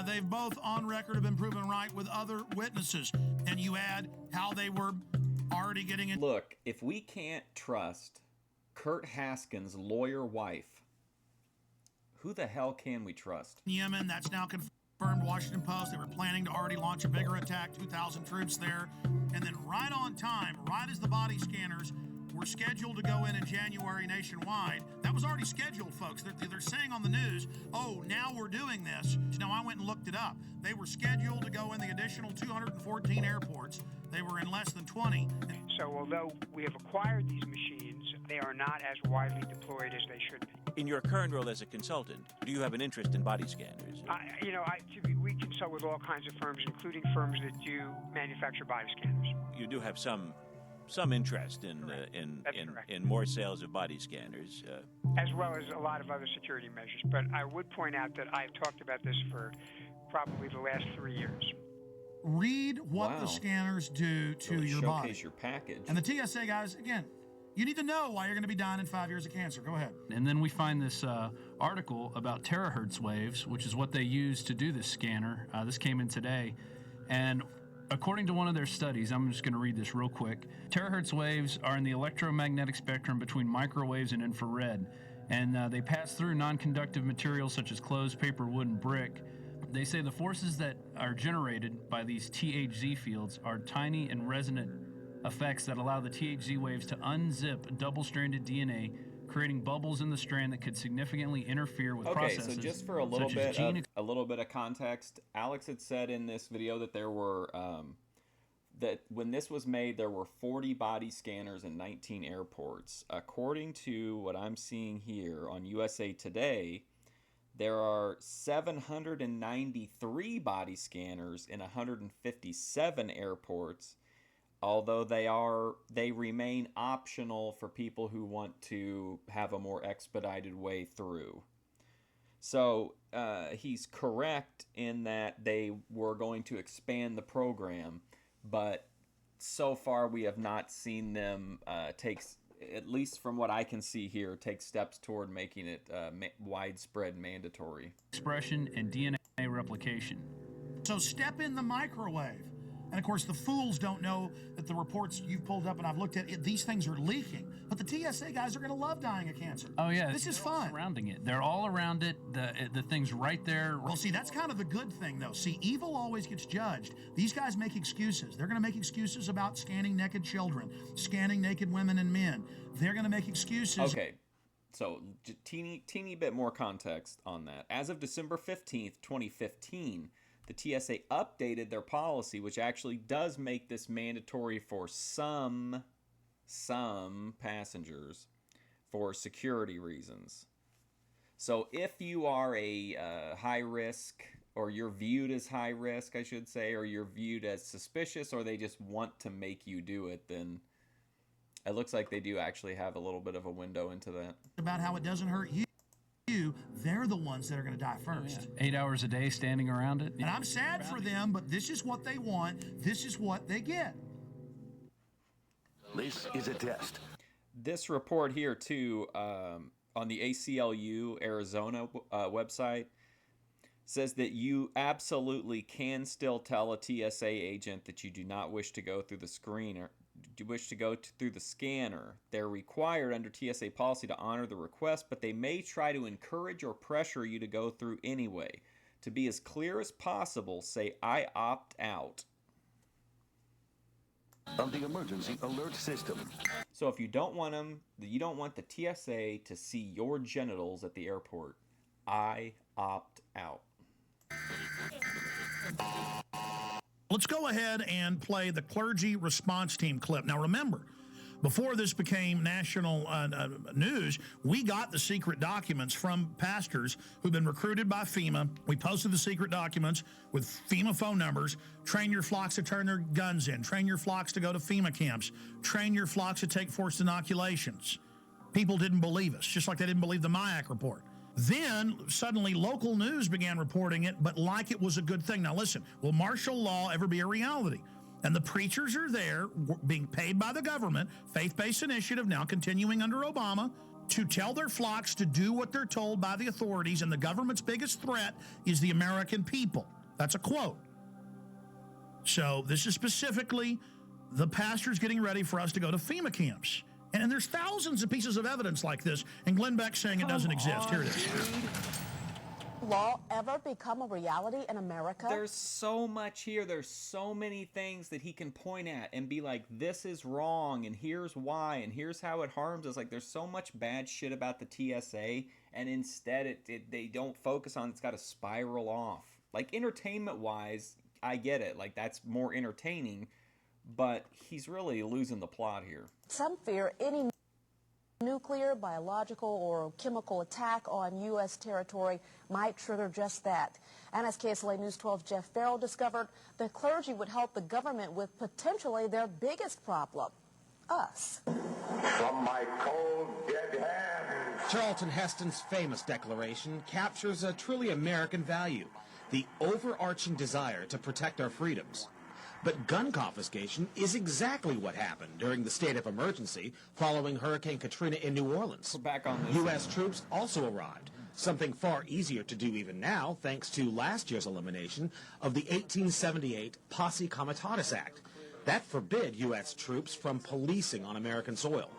they've both on record have been proven right with other witnesses. And you add how they were already getting in. Look, if we can't trust Kurt Haskell's lawyer wife, who the hell can we trust? Yemen, that's now confirmed. Washington Post, they were planning to already launch a bigger attack, 2,000 troops there. And then right on time, right as the body scanners were scheduled to go in January nationwide, that was already scheduled, folks. They're saying on the news, oh, now we're doing this. Now I went and looked it up. They were scheduled to go in the additional 214 airports. They were in less than 20. So although we have acquired these machines, they are not as widely deployed as they should be. In your current role as a consultant, do you have an interest in body scanners? We consult with all kinds of firms, including firms that do manufacture body scanners. You do have some interest in more sales of body scanners. As well as a lot of other security measures. But I would point out that I've talked about this for probably the last 3 years. Read what the scanners do to really your body. Showcase your package. And the TSA guys, again, you need to know why you're going to be dying in 5 years of cancer. Go ahead. And then we find this article about terahertz waves, which is what they use to do this scanner. This came in today. And according to one of their studies, I'm just going to read this real quick. Terahertz waves are in the electromagnetic spectrum between microwaves and infrared. And they pass through non-conductive materials such as clothes, paper, wood, and brick. They say the forces that are generated by these THZ fields are tiny and resonant effects that allow the THZ waves to unzip double-stranded DNA, creating bubbles in the strand that could significantly interfere with processes. Okay, so just for a little bit of context, Alex had said in this video that there were that when this was made, there were 40 body scanners in 19 airports. According to what I'm seeing here on USA Today, there are 793 body scanners in 157 airports, although they remain optional for people who want to have a more expedited way through. So he's correct in that they were going to expand the program, but so far we have not seen them take, at least from what I can see here, take steps toward making it widespread mandatory. Expression and DNA replication. So step in the microwave. And of course, the fools don't know that the reports you've pulled up and I've looked at, these things are leaking. But the TSA guys are going to love dying of cancer. Oh yeah, this is fun. Surrounding it, they're all around it. The thing's right there. Well, see, that's kind of the good thing, though. See, evil always gets judged. These guys make excuses. They're going to make excuses about scanning naked children, scanning naked women and men. They're going to make excuses. Okay, so teeny bit more context on that. As of December 15th, 2015. The TSA updated their policy, which actually does make this mandatory for some passengers for security reasons. So if you are a high risk, or you're viewed as high risk, I should say, or you're viewed as suspicious, or they just want to make you do it, then it looks like they do actually have a little bit of a window into that. About how it doesn't hurt you. They're the ones that are going to die first. 8 hours a day standing around it. And I'm sad for them, but this is what they want. This is what they get. This is a test. This report here, too, on the ACLU Arizona website, says that you absolutely can still tell a TSA agent that you do not wish to go through the screener. Do you wish to go through the scanner? They're required under TSA policy to honor the request, but they may try to encourage or pressure you to go through anyway. To be as clear as possible, say, "I opt out." Of the emergency alert system. So if you don't want the TSA to see your genitals at the airport, I opt out. Let's go ahead and play the clergy response team clip. Now remember, before this became national news, we got the secret documents from pastors who've been recruited by FEMA. We posted the secret documents with FEMA phone numbers. Train your flocks to turn their guns in. Train your flocks to go to FEMA camps. Train your flocks to take forced inoculations. People didn't believe us, just like they didn't believe the MIAC report. Then, suddenly, local news began reporting it, but like it was a good thing. Now, listen, will martial law ever be a reality? And the preachers are there, being paid by the government, faith-based initiative, now continuing under Obama, to tell their flocks to do what they're told by the authorities, and the government's biggest threat is the American people. That's a quote. So, this is specifically the pastors getting ready for us to go to FEMA camps. And there's thousands of pieces of evidence like this, and Glenn Beck saying it doesn't exist. Here it is. Law ever become a reality in America? There's so much here. There's so many things that he can point at and be like, this is wrong, and here's why, and here's how it harms us. Like, there's so much bad shit about the TSA, and instead they don't focus on it's got to spiral off. Like, entertainment-wise, I get it. Like, that's more entertaining, but he's really losing the plot here. Some fear any nuclear, biological, or chemical attack on U.S. territory might trigger just that. And as KSLA News 12's Jeff Farrell discovered, the clergy would help the government with potentially their biggest problem, us. From my cold, dead hands. Charlton Heston's famous declaration captures a truly American value, the overarching desire to protect our freedoms. But gun confiscation is exactly what happened during the state of emergency following Hurricane Katrina in New Orleans. We're back on this. U.S. troops also arrived, something far easier to do even now thanks to last year's elimination of the 1878 Posse Comitatus Act. That forbid U.S. troops from policing on American soil.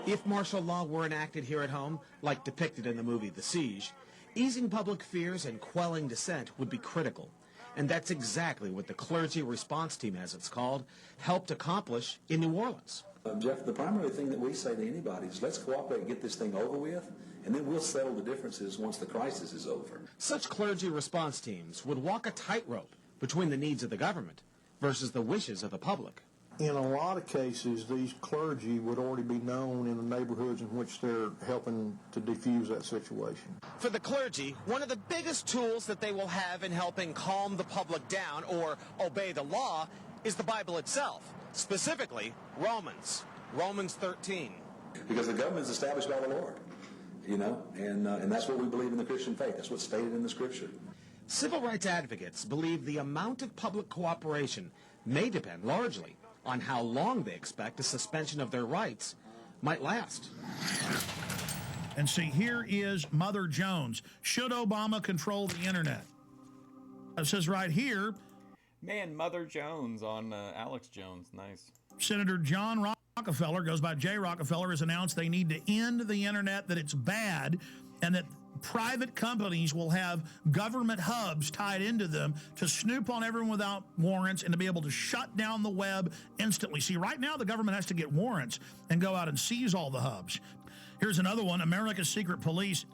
If martial law were enacted here at home, like depicted in the movie The Siege, easing public fears and quelling dissent would be critical. And that's exactly what the clergy response team, as it's called, helped accomplish in New Orleans. Jeff, the primary thing that we say to anybody is let's cooperate and get this thing over with, and then we'll settle the differences once the crisis is over. Such clergy response teams would walk a tightrope between the needs of the government versus the wishes of the public. In a lot of cases, these clergy would already be known in the neighborhoods in which they're helping to defuse that situation. For the clergy, one of the biggest tools that they will have in helping calm the public down or obey the law is the Bible itself, specifically Romans 13. Because the government is established by the Lord, and that's what we believe in the Christian faith. That's what's stated in the Scripture. Civil rights advocates believe the amount of public cooperation may depend largely on how long they expect a suspension of their rights might last. And see, here is Mother Jones. Should Obama control the internet? It says right here. Man, Mother Jones on Alex Jones. Nice. Senator John Rockefeller, goes by J. Rockefeller, has announced they need to end the internet, that it's bad, and that private companies will have government hubs tied into them to snoop on everyone without warrants and to be able to shut down the web instantly. See, right now the government has to get warrants and go out and seize all the hubs. Here's another one. America's secret police.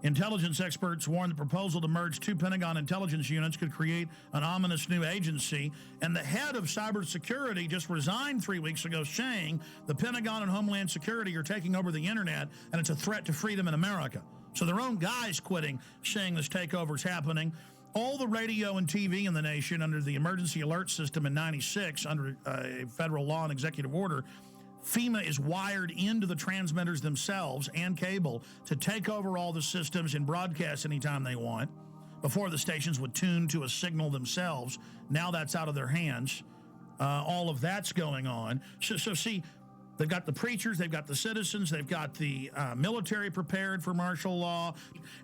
Intelligence experts warn the proposal to merge two Pentagon intelligence units could create an ominous new agency. And the head of cybersecurity just resigned 3 weeks ago, saying the Pentagon and Homeland Security are taking over the internet and it's a threat to freedom in America. So their own guys quitting, saying this takeover is happening. All the radio and TV in the nation under the emergency alert system in 96, under a federal law and executive order, FEMA is wired into the transmitters themselves and cable to take over all the systems and broadcast anytime they want. Before, the stations would tune to a signal themselves. Now that's out of their hands. All of that's going on. So see, they've got the preachers, they've got the citizens, they've got the military prepared for martial law,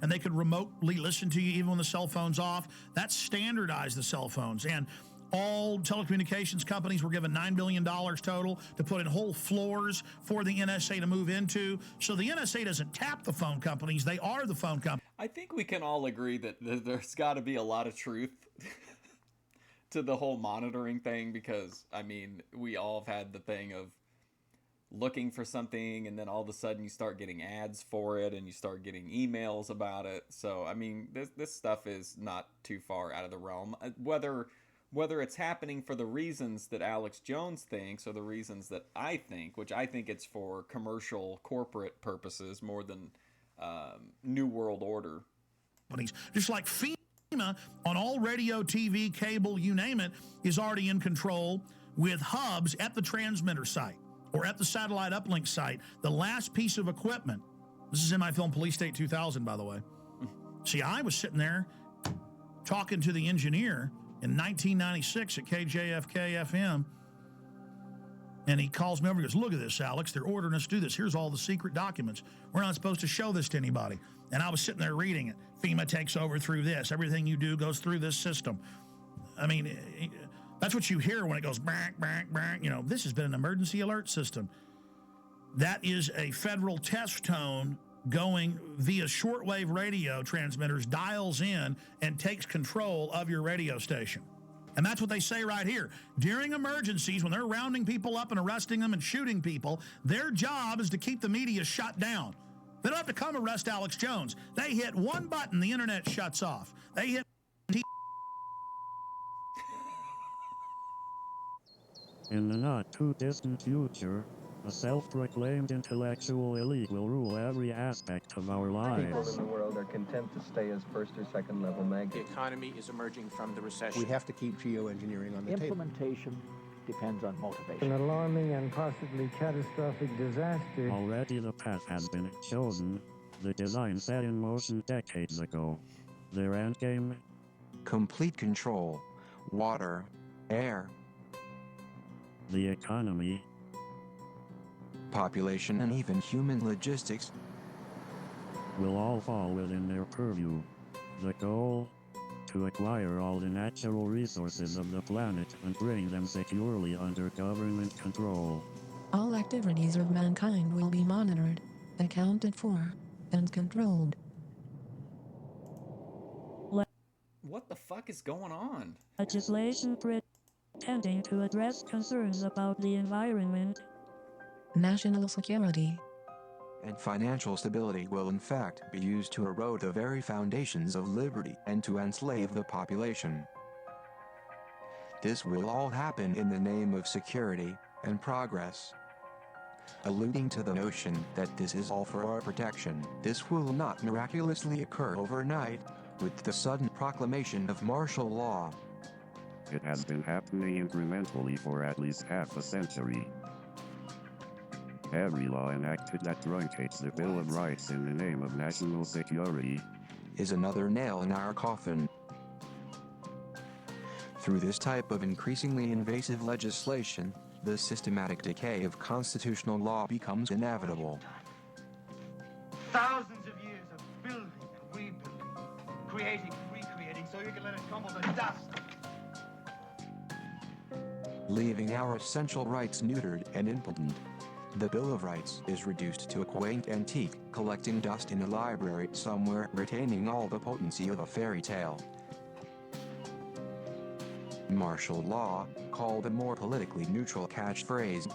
and they could remotely listen to you even when the cell phone's off. That's standardized the cell phones. And all telecommunications companies were given $9 billion total to put in whole floors for the NSA to move into. So the NSA doesn't tap the phone companies, they are the phone companies. I think we can all agree that there's got to be a lot of truth to the whole monitoring thing, because, I mean, we all have had the thing of looking for something and then all of a sudden you start getting ads for it and you start getting emails about it. So, I mean, this stuff is not too far out of the realm. Whether it's happening for the reasons that Alex Jones thinks or the reasons that I think, which I think it's for commercial corporate purposes more than New World Order. Just like FEMA on all radio, TV, cable, you name it, is already in control with hubs at the transmitter site or at the satellite uplink site. The last piece of equipment, this is in my film Police State 2000, by the way. See, I was sitting there talking to the engineer in 1996 at KJFK FM, and he calls me over and goes, "Look at this, Alex. They're ordering us to do this. Here's all the secret documents. We're not supposed to show this to anybody." And I was sitting there reading it. FEMA takes over through this. Everything you do goes through this system. I mean, that's what you hear when it goes, bang, bang, bang. You know, this has been an emergency alert system. That is a federal test tone going via shortwave radio transmitters, dials in, and takes control of your radio station. And that's what they say right here. During emergencies, when they're rounding people up and arresting them and shooting people, their job is to keep the media shut down. They don't have to come arrest Alex Jones. They hit one button, the internet shuts off. They hit... In the not-too-distant future, a self-proclaimed intellectual elite will rule every aspect of our lives. People in the world are content to stay as first or second level mag. The economy is emerging from the recession. We have to keep geoengineering on the Implementation depends on motivation. An alarming and possibly catastrophic disaster. Already the path has been chosen. The design set in motion decades ago. Their endgame? Complete control. Water. Air. The economy. Population and even human logistics will all fall within their purview. The goal? To acquire all the natural resources of the planet and bring them securely under government control. All activities of mankind will be monitored, accounted for, and controlled. What the fuck is going on? Legislation pretending to address concerns about the environment. National security and financial stability will in fact be used to erode the very foundations of liberty and to enslave the population. This will all happen in the name of security and progress. Alluding to the notion that this is all for our protection, this will not miraculously occur overnight, with the sudden proclamation of martial law. It has been happening incrementally for at least half a century. Every law enacted that truncates the Bill of Rights in the name of national security is another nail in our coffin. Through this type of increasingly invasive legislation, the systematic decay of constitutional law becomes inevitable. Thousands of years of building and rebuilding, creating and recreating, so you can let it crumble to dust. Leaving our essential rights neutered and impotent. The Bill of Rights is reduced to a quaint antique, collecting dust in a library somewhere, retaining all the potency of a fairy tale. Martial law, called a more politically neutral catchphrase,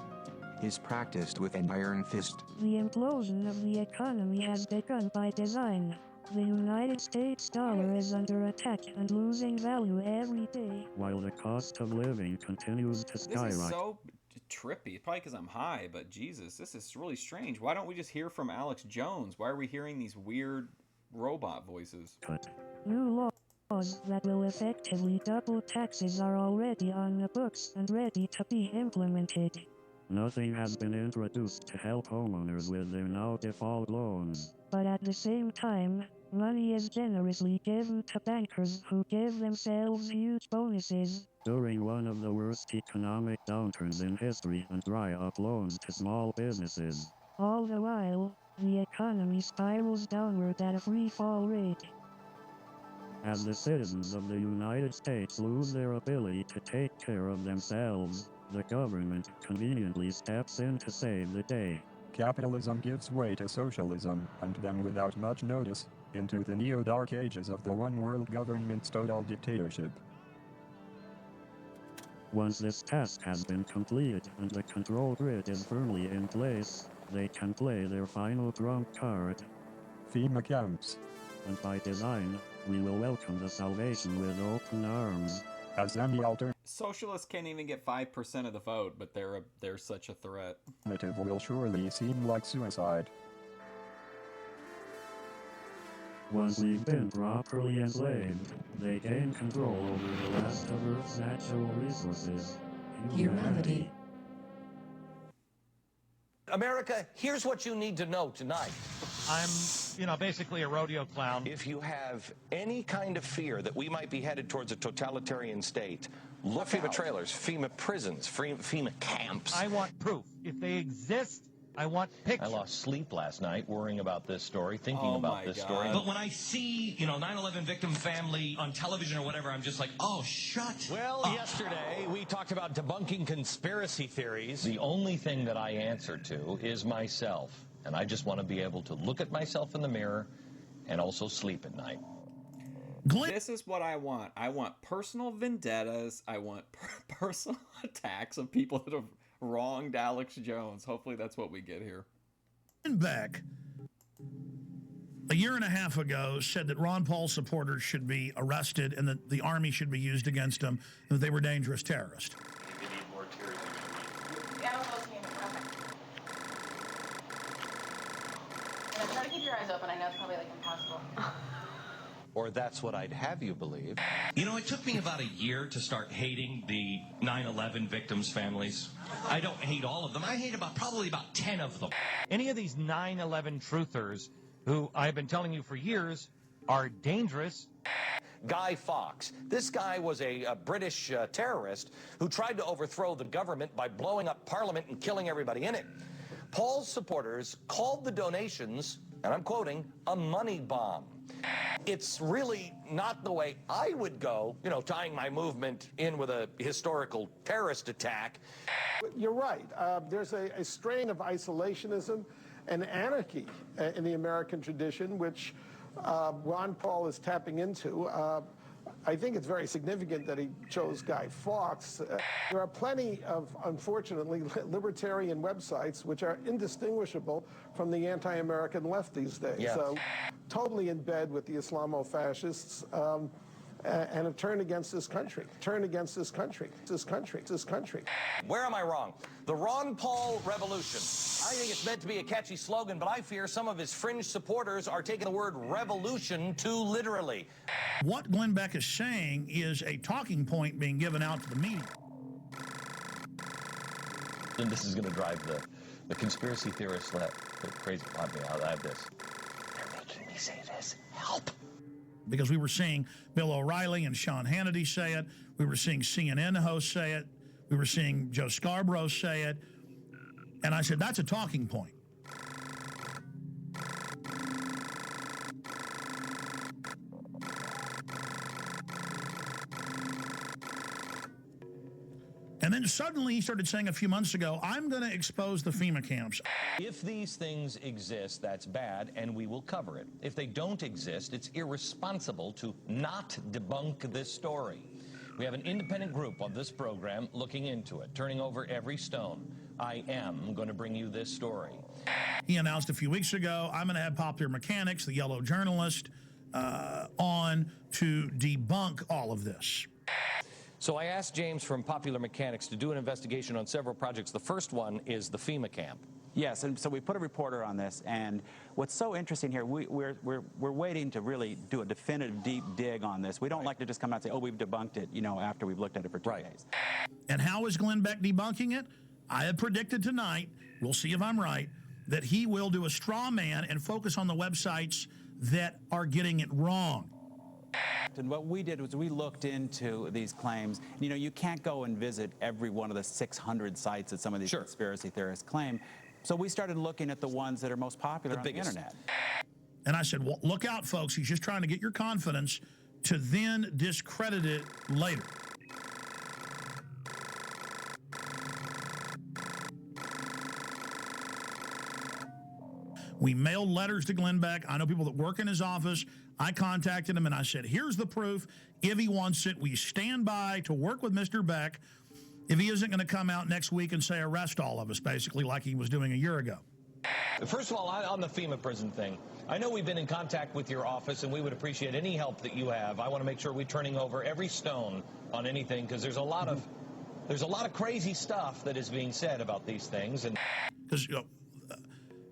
is practiced with an iron fist. The implosion of the economy has begun by design. The United States dollar is under attack and losing value every day, while the cost of living continues to skyrocket. This is so trippy. Probably because I'm high, but Jesus, this is really strange. Why don't we just hear from Alex Jones? Why are we hearing these weird robot voices? New laws that will effectively double taxes are already on the books and ready to be implemented. Nothing has been introduced to help homeowners with their now default loans. But at the same time, money is generously given to bankers who give themselves huge bonuses during one of the worst economic downturns in history and dry up loans to small businesses. All the while, the economy spirals downward at a free fall rate. As the citizens of the United States lose their ability to take care of themselves, the government conveniently steps in to save the day. Capitalism gives way to socialism, and then without much notice, into the neo-dark ages of the one-world government's total dictatorship. Once this task has been completed and the control grid is firmly in place, they can play their final trump card. FEMA camps. And by design, we will welcome the salvation with open arms. As any alternative Socialists can't even get 5% of the vote, but they're such a threat. Will surely seem like suicide. Once we've been properly enslaved, they gain control over the last of Earth's natural resources, humanity. America, here's what you need to know tonight. I'm, basically a rodeo clown. If you have any kind of fear that we might be headed towards a totalitarian state, look FEMA trailers, FEMA prisons, FEMA camps. I want proof. If they exist, I want pictures. I lost sleep last night worrying about this story, thinking about this story. But when I see, 9/11 victim family on television or whatever, I'm just like, oh, shut Well, up. yesterday we talked about debunking conspiracy theories. The only thing that I answer to is myself. And I just want to be able to look at myself in the mirror and also sleep at night. This is what I want. I want personal vendettas. I want personal attacks of people that have wronged Alex Jones. Hopefully that's what we get here. Glenn Beck, a year and a half ago, said that Ron Paul supporters should be arrested and that the army should be used against them, and that they were dangerous terrorists. Try to keep your eyes open. I know it's probably impossible. Or that's what I'd have you believe. It took me about a year to start hating the 9/11 victims' families. I don't hate all of them. I hate probably about 10 of them. Any of these 9/11 truthers, who I've been telling you for years, are dangerous. Guy Fawkes. This guy was a British terrorist who tried to overthrow the government by blowing up Parliament and killing everybody in it. Paul's supporters called the donations, and I'm quoting, a money bomb. It's really not the way I would go, tying my movement in with a historical terrorist attack. You're right. There's a strain of isolationism and anarchy in the American tradition, which Ron Paul is tapping into. I think it's very significant that he chose Guy Fawkes. There are plenty of, unfortunately, libertarian websites which are indistinguishable from the anti-American left these days. Yeah. So totally in bed with the Islamo-fascists. and have turned against this country, this country. Where am I wrong? The Ron Paul revolution. I think it's meant to be a catchy slogan, but I fear some of his fringe supporters are taking the word revolution too literally. What Glenn Beck is saying is a talking point being given out to the media. And this is going to drive the conspiracy theorists crazy. I have this. They're making me say this. Help. Because we were seeing Bill O'Reilly and Sean Hannity say it. We were seeing CNN hosts say it. We were seeing Joe Scarborough say it. And I said, that's a talking point. And then suddenly he started saying a few months ago, I'm going to expose the FEMA camps. If these things exist, that's bad, and we will cover it. If they don't exist, it's irresponsible to not debunk this story. We have an independent group on this program looking into it, turning over every stone. I am going to bring you this story. He announced a few weeks ago, I'm going to have Popular Mechanics, the yellow journalist, on to debunk all of this. So I asked James from Popular Mechanics to do an investigation on several projects. The first one is the FEMA camp. Yes, and so we put a reporter on this, and what's so interesting here, we're waiting to really do a definitive deep dig on this. We don't like to just come out and say, oh, we've debunked it, after we've looked at it for 2 days. And how is Glenn Beck debunking it? I have predicted tonight, we'll see if I'm right, that he will do a straw man and focus on the websites that are getting it wrong. And what we did was we looked into these claims. You can't go and visit every one of the 600 sites that some of these conspiracy theorists claim. So we started looking at the ones that are most popular on the internet. And I said, well, look out, folks. He's just trying to get your confidence to then discredit it later. We mailed letters to Glenn Beck. I know people that work in his office. I contacted him and I said, here's the proof. If he wants it, we stand by to work with Mr. Beck if he isn't going to come out next week and say arrest all of us, basically like he was doing a year ago. First of all, on the FEMA prison thing, I know we've been in contact with your office, and we would appreciate any help that you have. I want to make sure we're turning over every stone on anything, because there's a lot of crazy stuff that is being said about these things. And because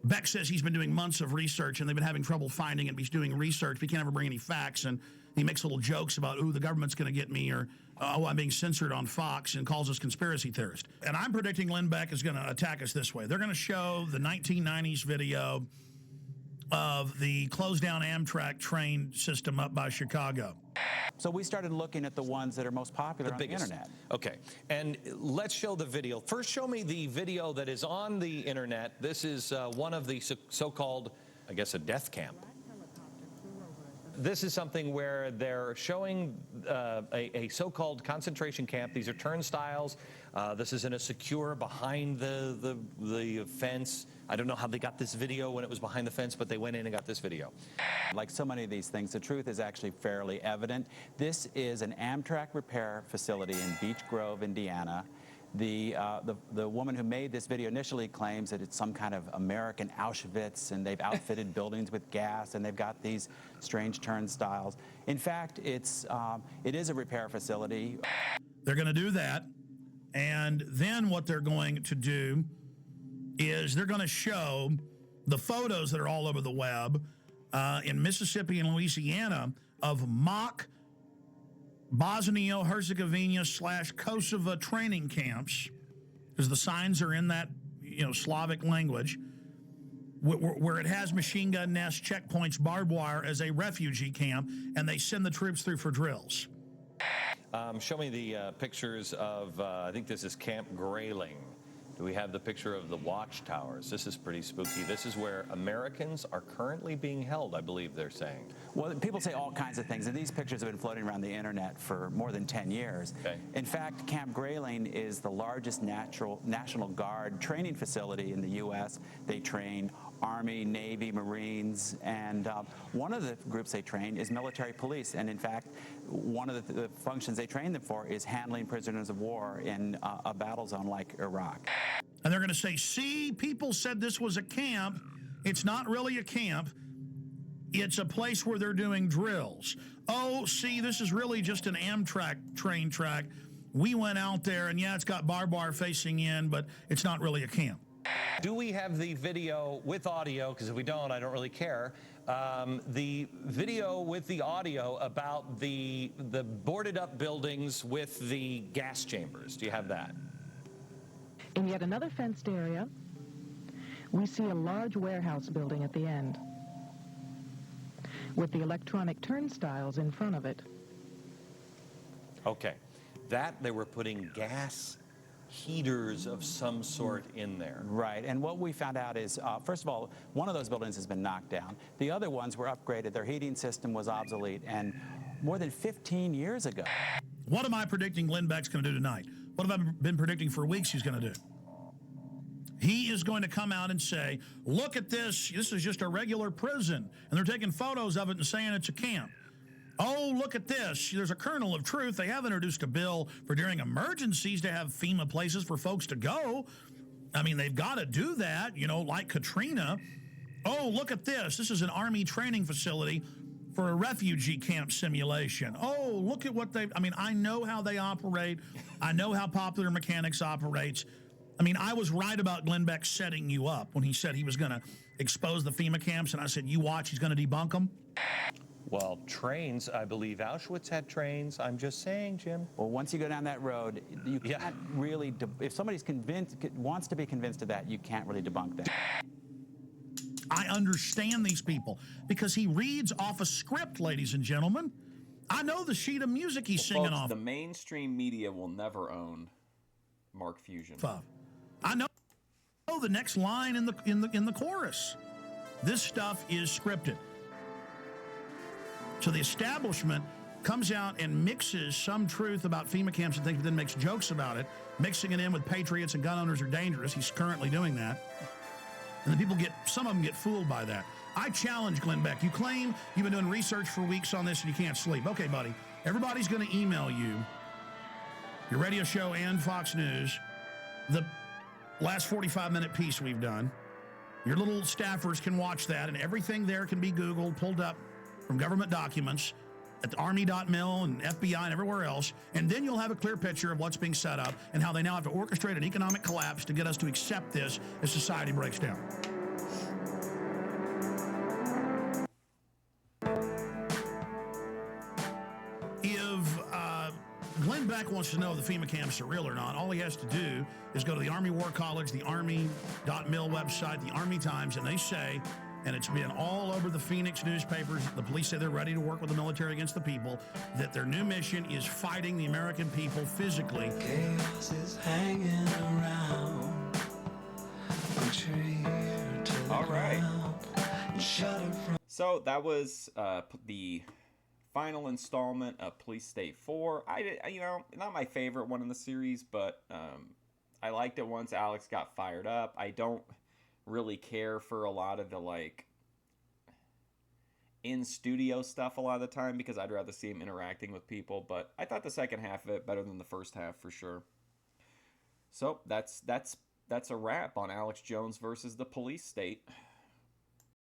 Beck says he's been doing months of research, and they've been having trouble finding it. He's doing research, but he can't ever bring any facts, and he makes little jokes about, ooh, the government's going to get me, or, oh, I'm being censored on Fox, and calls us conspiracy theorists. And I'm predicting Glenn Beck is going to attack us this way. They're going to show the 1990s video of the closed-down Amtrak train system up by Chicago. So we started looking at the ones that are most popular on the internet. Okay, and let's show the video. First, show me the video that is on the internet. This is one of the so-called, I guess, a death camp. This is something where they're showing a so-called concentration camp. These are turnstiles. This is in a secure behind the fence. I don't know how they got this video when it was behind the fence, but they went in and got this video. Like so many of these things, the truth is actually fairly evident. This is an Amtrak repair facility in Beech Grove, Indiana. The woman who made this video initially claims that it's some kind of American Auschwitz, and they've outfitted buildings with gas, and they've got these strange turnstiles. In fact, it is a repair facility. They're going to do that, and then what they're going to do is they're going to show the photos that are all over the web in Mississippi and Louisiana of mock Bosnia-Herzegovina / Kosovo training camps, because the signs are in that Slavic language, where it has machine gun nests, checkpoints, barbed wire as a refugee camp, and they send the troops through for drills. Show me the pictures of, I think this is Camp Grayling. Do we have the picture of the watchtowers? This is pretty spooky. This is where Americans are currently being held, I believe they're saying. Well, people say all kinds of things, and these pictures have been floating around the internet for more than 10 years. Okay. In fact, Camp Grayling is the largest National Guard training facility in the U.S. They train Army, Navy, Marines, and one of the groups they train is military police. And in fact, one of the functions they train them for is handling prisoners of war in a battle zone like Iraq. And they're going to say, see, people said this was a camp. It's not really a camp. It's a place where they're doing drills. Oh, see, this is really just an Amtrak train track. We went out there, and yeah, it's got barbed wire facing in, but it's not really a camp. Do we have the video with audio? Because if we don't, I don't really care. The video with the audio about the boarded up buildings with the gas chambers. Do you have that? In yet another fenced area, we see a large warehouse building at the end, with the electronic turnstiles in front of it. Okay. That they were putting gas heaters of some sort in there. Right, and what we found out is, first of all, one of those buildings has been knocked down. The other ones were upgraded. Their heating system was obsolete, and more than 15 years ago. What am I predicting Glenn Beck's going to do tonight? What have I been predicting for weeks he's going to do? He is going to come out and say, look at this. This is just a regular prison. And they're taking photos of it and saying it's a camp. Oh, look at this. There's a kernel of truth. They have introduced a bill for during emergencies to have FEMA places for folks to go. I mean, they've got to do that, you know, like Katrina. Oh, look at this. This is an Army training facility for a refugee camp simulation. Oh, look at what I mean, I know how they operate. I know how Popular Mechanics operates. I mean, I was right about Glenn Beck setting you up when he said he was going to expose the FEMA camps, and I said, you watch, he's going to debunk them. Well, trains, I believe Auschwitz had trains. I'm just saying, Jim. Well, once you go down that road, you can't really, if somebody's wants to be convinced of that, you can't really debunk that. I understand these people because he reads off a script, ladies and gentlemen. I know the sheet of music he's singing folks, off. The mainstream media will never own Mark Fusion. I know the next line in the chorus. This stuff is scripted. So the establishment comes out and mixes some truth about FEMA camps and things, but then makes jokes about it, mixing it in with patriots and gun owners are dangerous. He's currently doing that. And then some of them get fooled by that. I challenge Glenn Beck. You claim you've been doing research for weeks on this and you can't sleep. Okay, buddy. Everybody's going to email you, your radio show and Fox News, the last 45-minute piece we've done. Your little staffers can watch that, and everything there can be Googled, pulled up from government documents at the Army.mil and FBI and everywhere else, and then you'll have a clear picture of what's being set up and how they now have to orchestrate an economic collapse to get us to accept this as society breaks down. If Glenn Beck wants to know if the FEMA camps are real or not, all he has to do is go to the Army War College, the Army.mil website, the Army Times, and they say, and it's been all over the Phoenix newspapers, the police say they're ready to work with the military against the people, that their new mission is fighting the American people physically. Chaos is hanging around. All right. So that was the final installment of Police State 4. Not my favorite one in the series, but I liked it once Alex got fired up. I don't really care for a lot of the in studio stuff a lot of the time because I'd rather see him interacting with people, but I thought the second half of it better than the first half for sure. So that's a wrap on Alex Jones versus the Police State.